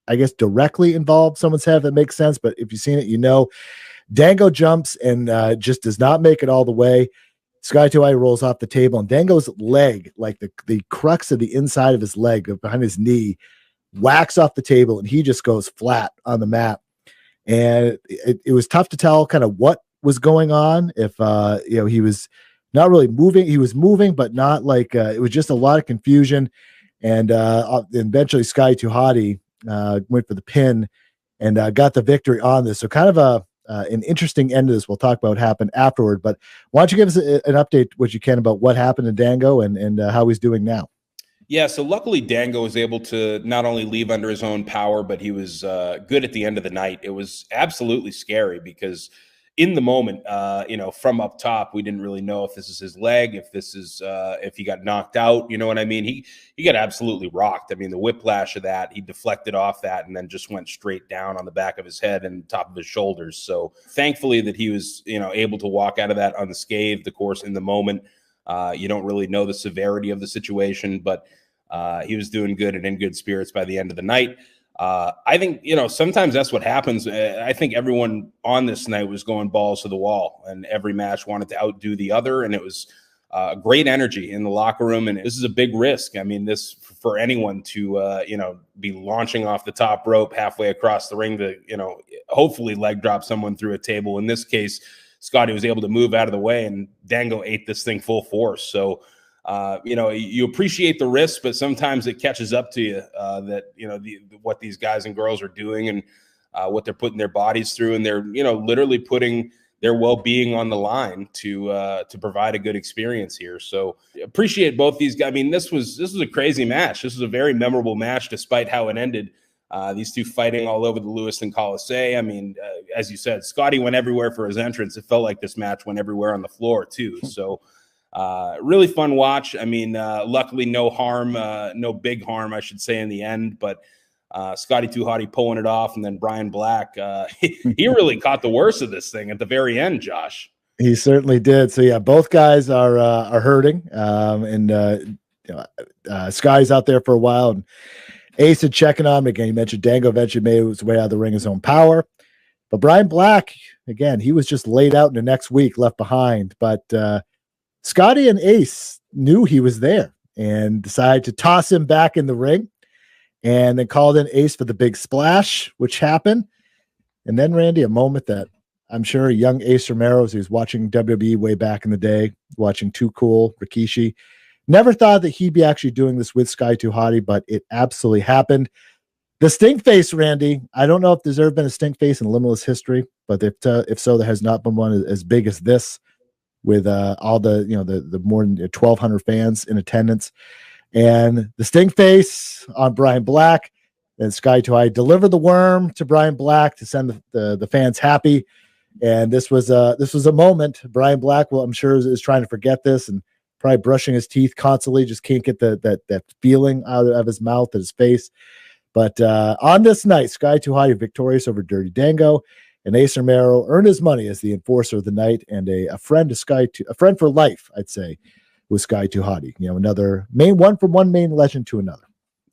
I guess, directly involve someone's head. That makes sense. But if you've seen it, you know, Dango jumps and just does not make it all the way. Sky Too Hottie rolls off the table. And Dango's leg, like the crux of the inside of his leg behind his knee, whacks off the table. And he just goes flat on the mat. And it was tough to tell kind of what was going on. If he was not really moving, he was moving, but not like it was just a lot of confusion. And eventually, Sky Too Hottie went for the pin and got the victory on this. So kind of an interesting end to this. We'll talk about what happened afterward. But why don't you give us an update, what you can, about what happened to Dango and how he's doing now? Yeah, so luckily Dango was able to not only leave under his own power, but he was good at the end of the night. It was absolutely scary because in the moment, from up top, we didn't really know if this is his leg, if this is if he got knocked out. You know what I mean? He got absolutely rocked. I mean, the whiplash of that, he deflected off that and then just went straight down on the back of his head and top of his shoulders. So thankfully that he was able to walk out of that unscathed. Of course, in the moment. You don't really know the severity of the situation, but he was doing good and in good spirits by the end of the night. I think, sometimes that's what happens. I think everyone on this night was going balls to the wall, and every match wanted to outdo the other, and it was great energy in the locker room, and this is a big risk. I mean, this for anyone to, be launching off the top rope halfway across the ring to, hopefully leg drop someone through a table. In this case, Scotty was able to move out of the way, and Dango ate this thing full force. So, you appreciate the risk, but sometimes it catches up to you that, what these guys and girls are doing and what they're putting their bodies through. And they're, literally putting their well-being on the line to provide a good experience here. So appreciate both these guys. I mean, this was a crazy match. This was a very memorable match, despite how it ended. These two fighting all over the Lewiston Coliseum. I mean, as you said, Scotty went everywhere for his entrance. It felt like this match went everywhere on the floor too. So really fun watch. I mean, luckily no harm, no big harm, I should say, in the end. But Scotty Too Hotty pulling it off, and then Brian Black, he really caught the worst of this thing at the very end, Josh. He certainly did. So yeah, both guys are hurting, Scotty's out there for a while, and Ace is checking on him again. You mentioned Dango eventually made his way out of the ring his own power. But Brian Black, again, he was just laid out in the next week, left behind. But Scotty and Ace knew he was there and decided to toss him back in the ring, and then called in Ace for the big splash, which happened. And then, Randy, a moment that I'm sure young Ace Romero, as he was watching WWE way back in the day, watching Too Cool, Rikishi, never thought that he'd be actually doing this with Sky Too Hotty, but it absolutely happened. The stink face, Randy, I don't know if there's ever been a stink face in Limitless history, but if so, there has not been one as big as this, with all the more than 1,200 fans in attendance. And the stink face on Brian Black, and Sky Too Hotty delivered the worm to Brian Black to send the fans happy. And this was a moment. Brian Black, well, I'm sure is trying to forget this and probably brushing his teeth constantly, just can't get that feeling out of his mouth and his face. But on this night, Sky Too Hotty victorious over Dirty Dango, and Ace Romero earned his money as the enforcer of the night and a friend a friend for life, I'd say, with Sky Too Hotty. Another one from one main legend to another.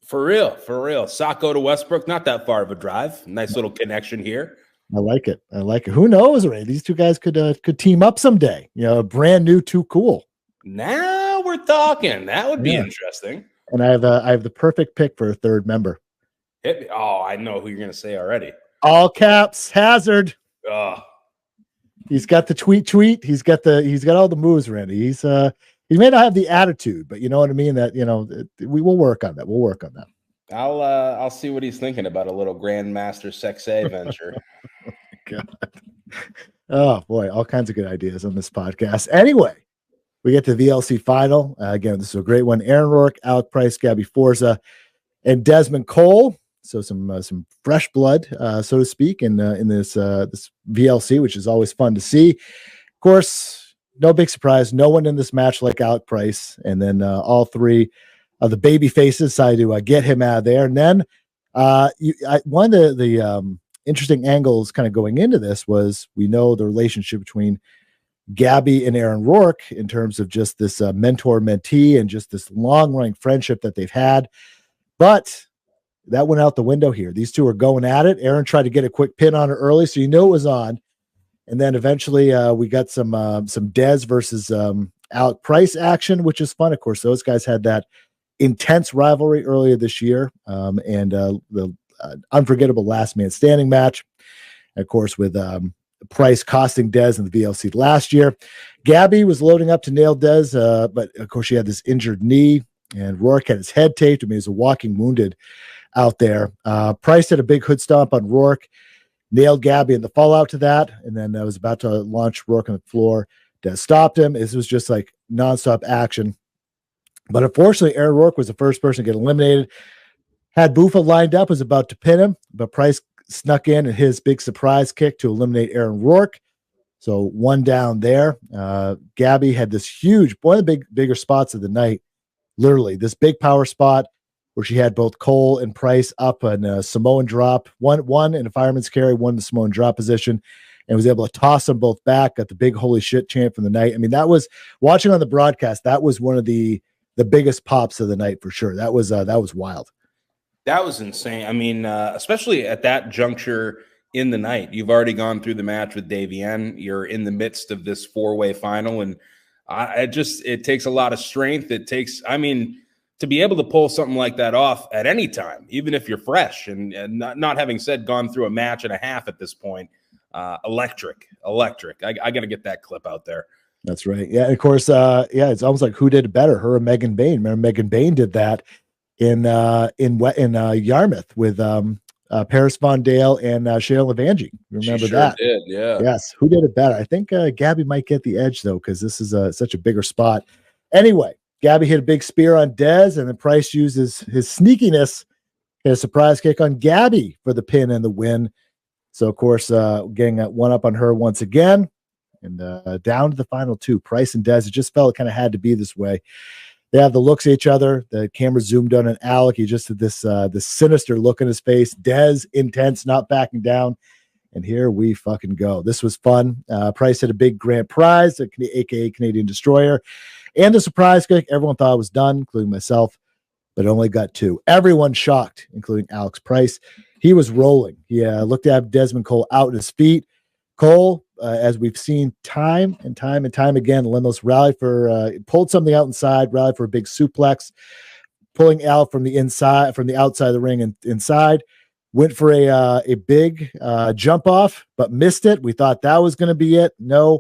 For real. Saco to Westbrook, not that far of a drive. Nice little connection here. I like it. Who knows, Ray? These two guys could team up someday. Brand new, Too Cool. Now we're talking. That would be interesting. And I have the perfect pick for a third member. Hit me. Oh, I know who you're going to say already. All caps, Hazard. Oh. He's got the tweet. He's got all the moves, Randy. He may not have the attitude, but you know what I mean? That, we will work on that. We'll work on that. I'll see what he's thinking about a little Grandmaster Sexay venture. Oh, my God. Oh, boy. All kinds of good ideas on this podcast. Anyway, we get to the VLC final. Again, this is a great one. Aaron Rourke, Alec Price, Gabby Forza, and Desmond Cole. So some fresh blood, so to speak, in this VLC, which is always fun to see. Of course, no big surprise. No one in this match like Alec Price. And then all three of the baby faces decided to get him out of there. And then one of the interesting angles kind of going into this was, we know the relationship between Gabby and Aaron Rourke in terms of just this mentor-mentee and just this long-running friendship that they've had. But that went out the window here. These two are going at it. Aaron tried to get a quick pin on her early, so you knew it was on. And then eventually we got some Dez versus Alec Price action, which is fun. Of course, those guys had that intense rivalry earlier this year, and the unforgettable last man standing match. And of course, with Price costing Dez in the VLC last year. Gabby was loading up to nail Dez, but of course she had this injured knee, and Rourke had his head taped. I mean, he was a walking wounded out there. Price had a big hood stomp on Rourke, nailed Gabby in the fallout to that, and then was about to launch Rourke on the floor. Dez stopped him. This was just like nonstop action. But unfortunately, Aaron Rourke was the first person to get eliminated. Had Buffa lined up, was about to pin him, but Price snuck in and his big surprise kick to eliminate Aaron Rourke. So one down there. Gabby had this huge, one of the bigger spots of the night, literally this big power spot where she had both Cole and Price up in a Samoan drop, one in a fireman's carry, one in the Samoan drop position, and was able to toss them both back. Got the big holy shit chant from the night. I mean, that was, watching on the broadcast, that was one of the biggest pops of the night for sure. That was wild. That was insane. I mean, especially at that juncture in the night. You've already gone through the match with Davienne. You're in the midst of this 4-way final, and it takes a lot of strength. It takes, I mean, to be able to pull something like that off at any time, even if you're fresh and not having gone through a match and a half at this point, electric. I got to get that clip out there. That's right. Yeah. And of course, it's almost like who did it better, her or Megan Bain? Remember Megan Bain did that in Yarmouth with Paris Von Dale and Shayla Levangie. Remember that? Did, yeah. Yes. Who did it better? I think Gabby might get the edge though, because this is such a bigger spot. Anyway, Gabby hit a big spear on Dez, and then Price uses his sneakiness, hit a surprise kick on Gabby for the pin and the win. So of course, getting one up on her once again, and down to the final two. Price and Dez. It just felt it kind of had to be this way. They have the looks at each other. The camera zoomed on Alec. He just had this sinister look in his face. Dez, intense, not backing down. And here we fucking go. This was fun. Price had a big grand prize, aka Canadian Destroyer, and the surprise kick. Everyone thought it was done, including myself, but only got 2. Everyone shocked, including Alex Price. He was rolling. He looked at Desmond Cole out in his feet. Cole, as we've seen time and time again, Limitless rallied for, pulled something out inside, rallied for a big suplex, pulling out from the inside, from the outside of the ring and inside, went for a big jump off, but missed it. We thought that was going to be it. No,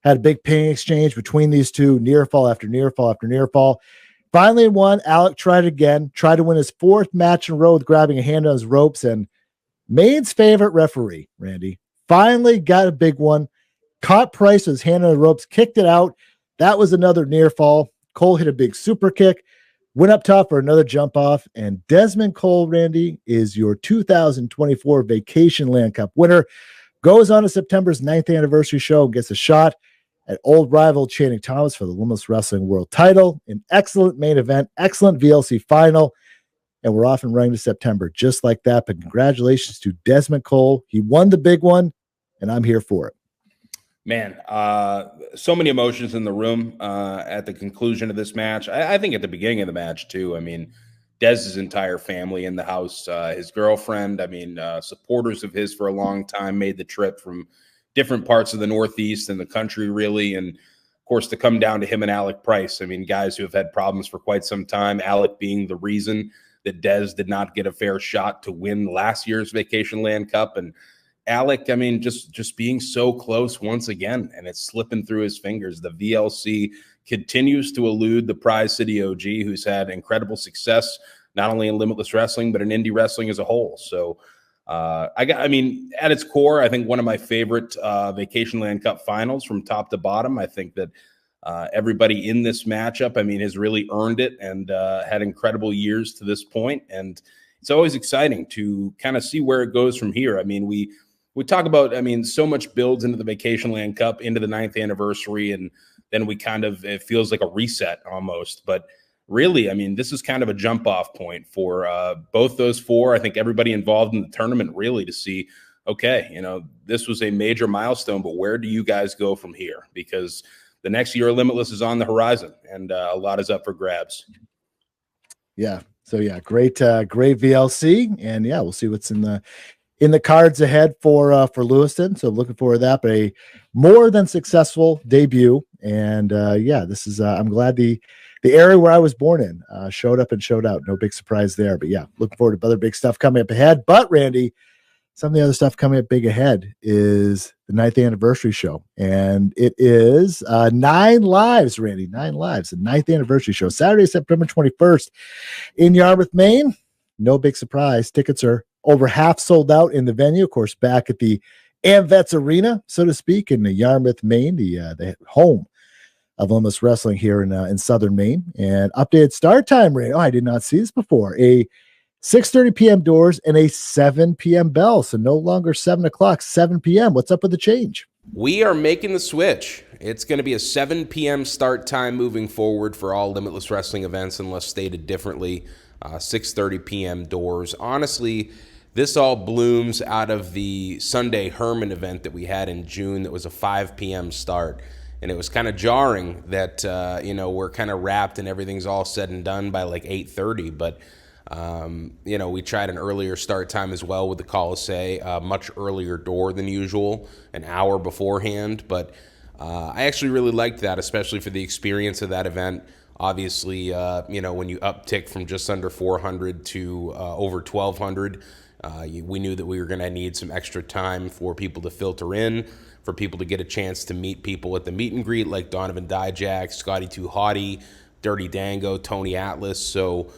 had a big ping exchange between these two, near fall after near fall after near fall. Finally won. Alec tried it again, tried to win his 4th match in a row with grabbing a hand on his ropes, and Maine's favorite referee, Randy, finally got a big one. Caught Price with his hand on the ropes, kicked it out. That was another near fall. Cole hit a big super kick, went up top for another jump off, and Desmond Cole, Randy, is your 2024 Vacationland Cup winner. Goes on to September's 9th anniversary show and gets a shot at old rival Channing Thomas for the Limitless Wrestling World title. An excellent main event, excellent VLC final, and we're off and running to September just like that. But congratulations to Desmond Cole. He won the big one, and I'm here for it. Man, so many emotions in the room at the conclusion of this match. I think at the beginning of the match, too. I mean, Dez's entire family in the house, his girlfriend, supporters of his for a long time made the trip from different parts of the Northeast and the country, really. And, of course, to come down to him and Alec Price. I mean, guys who have had problems for quite some time, Alec being the reason that Dez did not get a fair shot to win last year's Vacationland Cup. And Alec, I mean, just being so close once again, and it's slipping through his fingers. The VLC continues to elude the Prize City OG, who's had incredible success, not only in Limitless Wrestling, but in indie wrestling as a whole. So at its core, I think one of my favorite Vacationland Cup finals from top to bottom. I think that everybody in this matchup, has really earned it and had incredible years to this point. And it's always exciting to kind of see where it goes from here. I mean, we talk about, so much builds into the Vacationland Cup, into the 9th anniversary, and then it feels like a reset almost. But really, this is kind of a jump-off point for both those 4. I think everybody involved in the tournament really to see, okay, this was a major milestone, but where do you guys go from here? Because the next year Limitless is on the horizon, and a lot is up for grabs. Yeah. So yeah, great VLC, and yeah, we'll see what's in the cards ahead for Lewiston. So looking forward to that, but a more than successful debut. And this is I'm glad the area where I was born in showed up and showed out. No big surprise there, but yeah, looking forward to other big stuff coming up ahead. But Randy, some of the other stuff coming up big ahead is the 9th anniversary show, and it is 9 lives, Randy, 9 lives, the 9th anniversary show, Saturday, September 21st in Yarmouth, Maine. No big surprise. Tickets are over half sold out in the venue, of course, back at the AmVets Arena, so to speak, in the Yarmouth, Maine, the home of Limitless Wrestling here in Southern Maine. And updated start time, Ray. Oh, I did not see this before. A 6:30 p.m. doors and a 7 p.m. bell. So no longer 7 o'clock, 7 p.m. What's up with the change? We are making the switch. It's going to be a 7 p.m. start time moving forward for all Limitless Wrestling events, unless stated differently. 6:30 p.m. doors. Honestly, this all blooms out of the Sunday Herman event that we had in June that was a 5 p.m. start. And it was kind of jarring that, we're kind of wrapped and everything's all said and done by like 8:30. But, we tried an earlier start time as well with the Colisee, a much earlier door than usual, an hour beforehand. But I actually really liked that, especially for the experience of that event. Obviously, when you uptick from just under 400 to over 1,200, we knew that we were going to need some extra time for people to filter in, for people to get a chance to meet people at the meet and greet like Donovan Djack, Scotty Too Hottie, Dirty Dango, Tony Atlas. So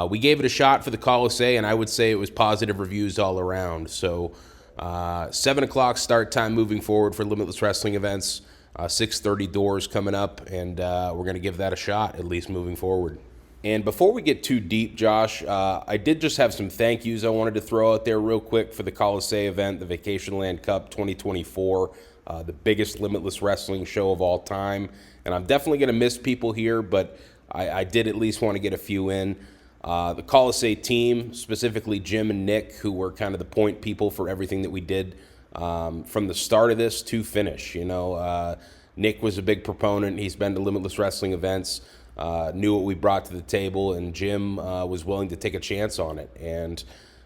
we gave it a shot for the Colisee, and I would say it was positive reviews all around. So 7 o'clock start time moving forward for Limitless Wrestling events. 6:30 doors coming up, and we're going to give that a shot, at least moving forward. And before we get too deep, Josh, I did just have some thank yous I wanted to throw out there real quick for the Colisee event, the Vacationland Cup 2024, the biggest Limitless Wrestling show of all time. And I'm definitely going to miss people here, but I did at least want to get a few in. The Colisee team, specifically Jim and Nick, who were kind of the point people for everything that we did from the start of this to finish. Nick was a big proponent. He's been to Limitless Wrestling events, knew what we brought to the table, and Jim was willing to take a chance on it. And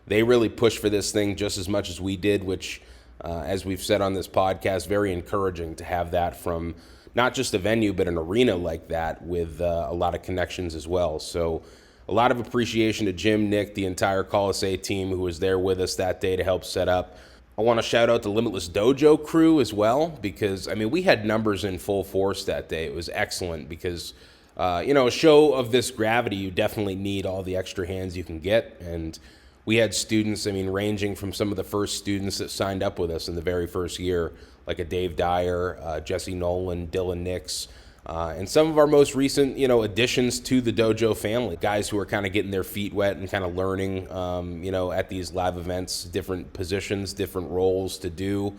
they really pushed for this thing just as much as we did, which, as we've said on this podcast, very encouraging to have that from not just a venue, but an arena like that with a lot of connections as well. So a lot of appreciation to Jim, Nick, the entire Colisee team who was there with us that day to help set up. I want to shout out the Limitless Dojo crew as well, because, we had numbers in full force that day. It was excellent because, a show of this gravity, you definitely need all the extra hands you can get. And we had students, ranging from some of the first students that signed up with us in the very first year, like a Dave Dyer, Jesse Nolan, Dylan Nix, and some of our most recent, additions to the dojo family, guys who are kind of getting their feet wet and kind of learning, at these live events, different positions, different roles to do.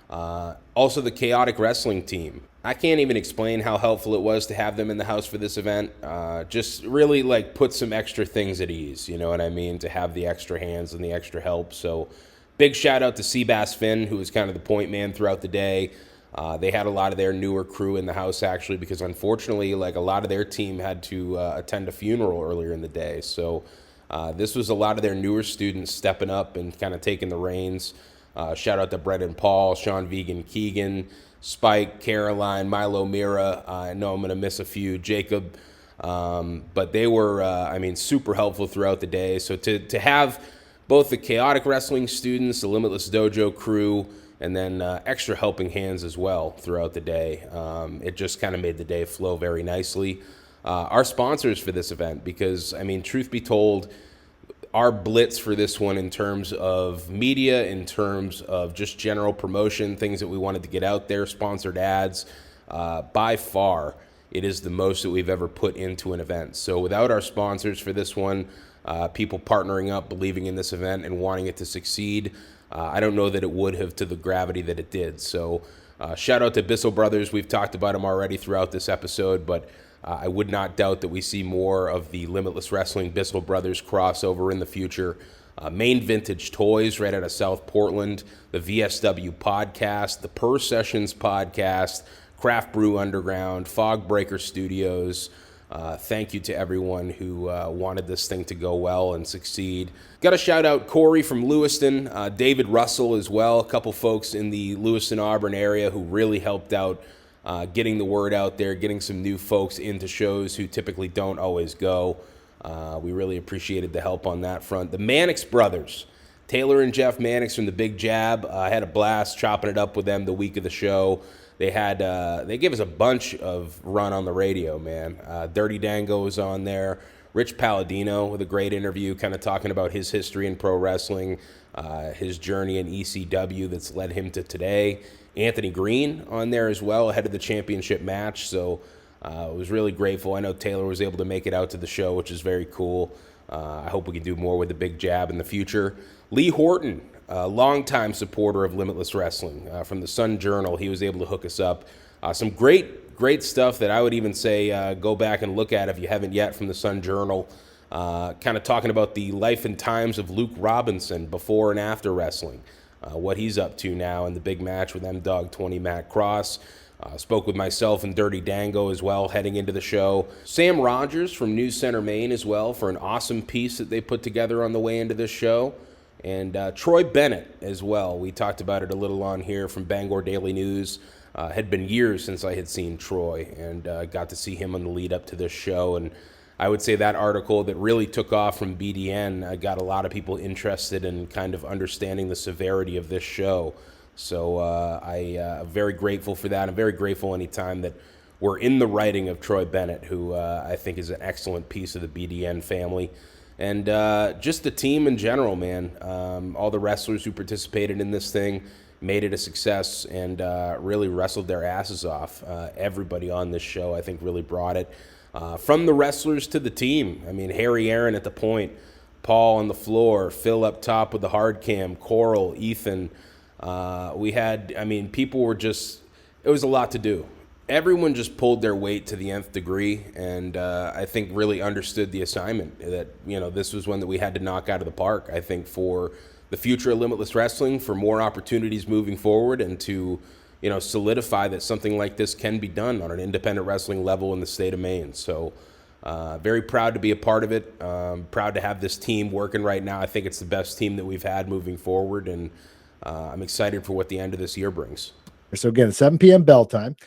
Also the Chaotic Wrestling team. I can't even explain how helpful it was to have them in the house for this event. Just really put some extra things at ease, you know what I mean, to have the extra hands and the extra help. So big shout out to Seabass Finn, who was kind of the point man throughout the day. They had a lot of their newer crew in the house, actually, because unfortunately, a lot of their team had to attend a funeral earlier in the day. So this was a lot of their newer students stepping up and kind of taking the reins. Shout out to Brendan Paul, Sean Vegan Keegan, Spike, Caroline, Milo Mira. I know I'm going to miss a few, Jacob. But they were, super helpful throughout the day. So to have both the Chaotic Wrestling students, the Limitless Dojo crew, and then extra helping hands as well throughout the day. It just kind of made the day flow very nicely. Our sponsors for this event, because, truth be told, our blitz for this one in terms of media, in terms of just general promotion, things that we wanted to get out there, sponsored ads, by far, it is the most that we've ever put into an event. So without our sponsors for this one, people partnering up, believing in this event, and wanting it to succeed, I don't know that it would have to the gravity that it did. So shout out to Bissell Brothers. We've talked about them already throughout this episode, but I would not doubt that we see more of the Limitless Wrestling Bissell Brothers crossover in the future. Main Vintage Toys right out of South Portland, the VSW podcast, the Per Sessions podcast, Craft Brew Underground, Fog Breaker Studios. Thank you to everyone who wanted this thing to go well and succeed. Got to shout out Corey from Lewiston, David Russell as well, a couple folks in the Lewiston-Auburn area who really helped out getting the word out there, getting some new folks into shows who typically don't always go. We really appreciated the help on that front. The Mannix brothers, Taylor and Jeff Mannix from the Big Jab. I had a blast chopping it up with them the week of the show. They gave us a bunch of run on the radio, man. Dirty Dango was on there. Rich Palladino with a great interview, kind of talking about his history in pro wrestling, his journey in ECW that's led him to today. Anthony Green on there as well, ahead of the championship match. So Was really grateful. I know Taylor was able to make it out to the show, which is very cool. I hope we can do more with the big jab in the future. Lee Horton, a longtime supporter of Limitless Wrestling from the Sun Journal. He was able to hook us up. Some great stuff that I would even say go back and look at if you haven't yet from the Sun Journal. Kind of talking about the life and times of Luke Robinson before and after wrestling. What he's up to now in the big match with M-Dog 20 Matt Cross. Spoke with myself and Dirty Dango as well heading into the show. Sam Rogers from News Center, Maine as well for an awesome piece that they put together on the way into this show. And Troy Bennett as well. We talked about it a little on here from Bangor Daily News. Had been years since I had seen Troy and got to see him on the lead up to this show. And I would say that article that really took off from BDN got a lot of people interested in kind of understanding the severity of this show. So I'm very grateful for that. I'm very grateful anytime that we're in the writing of Troy Bennett, who I think is an excellent piece of the BDN family. And just the team in general, man. All the wrestlers who participated in this thing made it a success and really wrestled their asses off. Everybody on this show, I think, really brought it. From the wrestlers to the team. I mean, Harry Aaron at the point, Paul on the floor, Phil up top with the hard cam, Coral, Ethan. We had, I mean, people were just, it was a lot to do. Everyone just pulled their weight to the nth degree, and I think really understood the assignment that, you know, this was one that we had to knock out of the park, I think, for the future of Limitless Wrestling, for more opportunities moving forward, and to, you know, solidify that something like this can be done on an independent wrestling level in the state of Maine. So very proud to be a part of it. Proud to have this team working right now. I think it's the best team that we've had moving forward, and I'm excited for what the end of this year brings. So again, it's 7 p.m. bell time.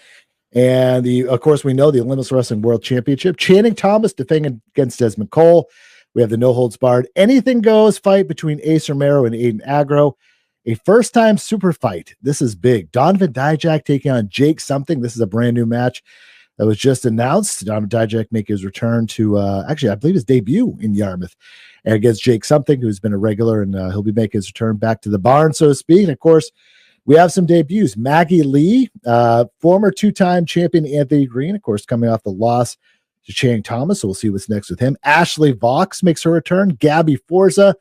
And of course, we know the Limitless Wrestling World Championship. Channing Thomas defending against Desmond Cole. We have the no holds barred, anything goes fight between Ace Romero and Aiden Agro. A first-time super fight. This is big. Donovan Djack taking on Jake something. This is a brand new match that was just announced. Donovan Djack make his return to, actually, I believe his debut in Yarmouth, and against Jake something, who's been a regular, and he'll be making his return back to the barn, so to speak. And of course, we have some debuts. Maggie Lee, former two-time champion Anthony Green, of course, coming off the loss to Channing Thomas, so we'll see what's next with him. Ashley Vox makes her return. Gabby Forza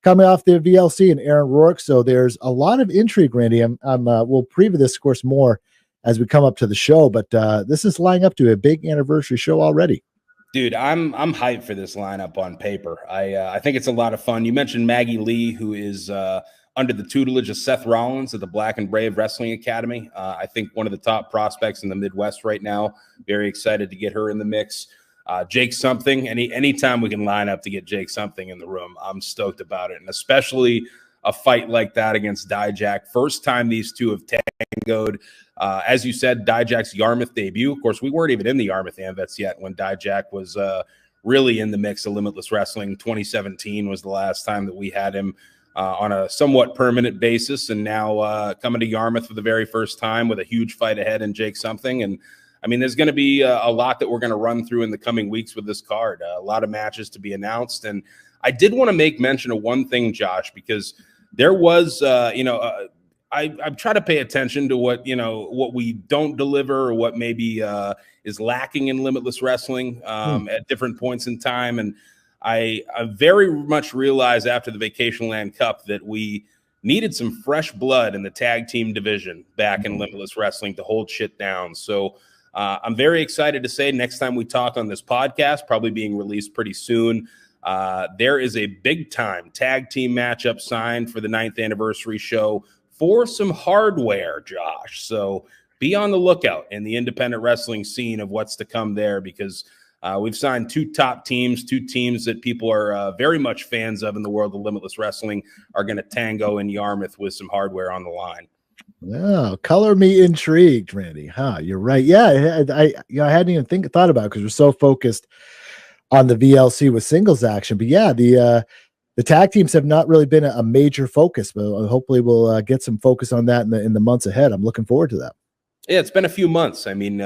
coming off the VLC, and Aaron Rourke. So there's a lot of intrigue, Randy. We'll preview this, of course, more as we come up to the show, but this is lining up to a big anniversary show already. Dude, I'm hyped for this lineup on paper. I think it's a lot of fun. You mentioned Maggie Lee, who is under the tutelage of Seth Rollins at the Black and Brave Wrestling Academy. I think one of the top prospects in the Midwest right now. Very excited to get her in the mix. Jake something, anytime we can line up to get Jake something in the room, I'm stoked about it. And especially a fight like that against Djack. First time these two have tangoed. As you said, Djack's Yarmouth debut. Of course, we weren't even in the Yarmouth Amvets yet when Djack was really in the mix of Limitless Wrestling. 2017 was the last time that we had him on a somewhat permanent basis. And now coming to Yarmouth for the very first time with a huge fight ahead in Jake something. And I mean, there's going to be a lot that we're going to run through in the coming weeks with this card. A lot of matches to be announced. And I did want to make mention of one thing, Josh, because there was, I try to pay attention to what we don't deliver or what maybe is lacking in Limitless Wrestling at different points in time. And I very much realized after the Vacationland Cup that we needed some fresh blood in the tag team division back in Limitless Wrestling to hold shit down. So I'm very excited to say next time we talk on this podcast, probably being released pretty soon, there is a big-time tag team matchup signed for the 9th anniversary show for some hardware, Josh. So be on the lookout in the independent wrestling scene of what's to come there, because we've signed two top teams, two teams that people are very much fans of in the world of Limitless Wrestling are going to tango in Yarmouth with some hardware on the line. Oh, color me intrigued, Randy. You're right. Yeah, I hadn't even thought about it because we're so focused on the VLC with singles action. But yeah, the tag teams have not really been a major focus, but hopefully we'll get some focus on that in the months ahead. I'm looking forward to that. Yeah, it's been a few months. I mean,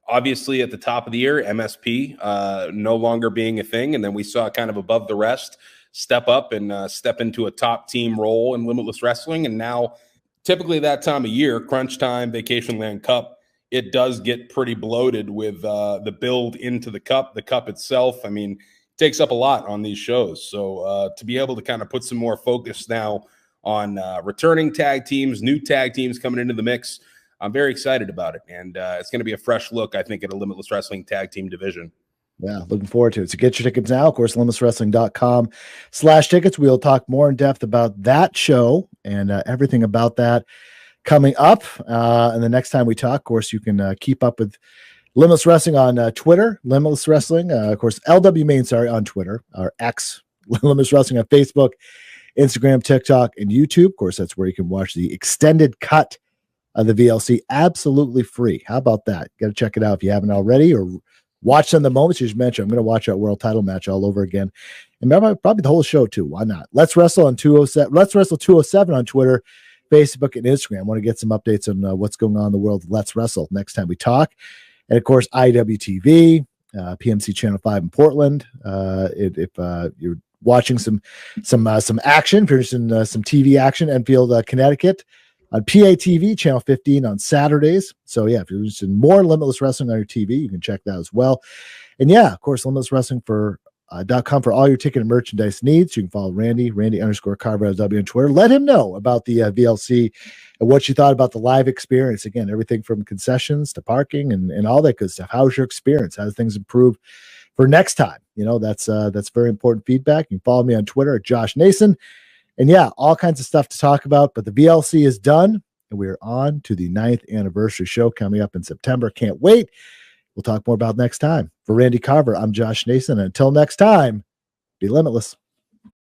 obviously at the top of the year, MSP no longer being a thing, and then we saw kind of above the rest step up and step into a top team role in Limitless Wrestling, and now typically that time of year, crunch time, Vacationland Cup, it does get pretty bloated with the build into the cup itself. I mean, it takes up a lot on these shows. So to be able to kind of put some more focus now on returning tag teams, new tag teams coming into the mix, I'm very excited about it. And it's going to be a fresh look, I think, at a Limitless Wrestling tag team division. Yeah, looking forward to it. So get your tickets now. Of course, limitlesswrestling.com/tickets. We'll talk more in depth about that show and everything about that coming up. And the next time we talk, of course, you can keep up with Limitless Wrestling on Twitter, Limitless Wrestling. Of course, LW Main, on Twitter, or X, Limitless Wrestling on Facebook, Instagram, TikTok, and YouTube. Of course, that's where you can watch the extended cut of the VLC absolutely free. How about that? You got to check it out if you haven't already, or watch some of the moments you just mentioned. I'm going to watch that world title match all over again. And probably the whole show too. Why not? Let's Wrestle on 207. Let's Wrestle 207 on Twitter, Facebook, and Instagram. I want to get some updates on what's going on in the world of Let's Wrestle next time we talk. And of course, IWTV, PMC Channel 5 in Portland. If you're watching some action, if you're interested in some TV action, Enfield, Connecticut, on PATV, Channel 15 on Saturdays. So, yeah, if you're interested in more Limitless Wrestling on your TV, you can check that as well. And, yeah, of course, Limitless Wrestling .com for all your ticket and merchandise needs. You can follow Randy_Carver on Twitter. Let him know about the VLC and what you thought about the live experience. Again, everything from concessions to parking and all that good stuff. How's your experience? How do things improve for next time? That's very important feedback. You can follow me on Twitter at Josh Nason. And yeah, all kinds of stuff to talk about, but the VLC is done and we are on to the 9th anniversary show coming up in September. Can't wait. We'll talk more about next time. For Randy Carver, I'm Josh Nason. And until next time, be limitless.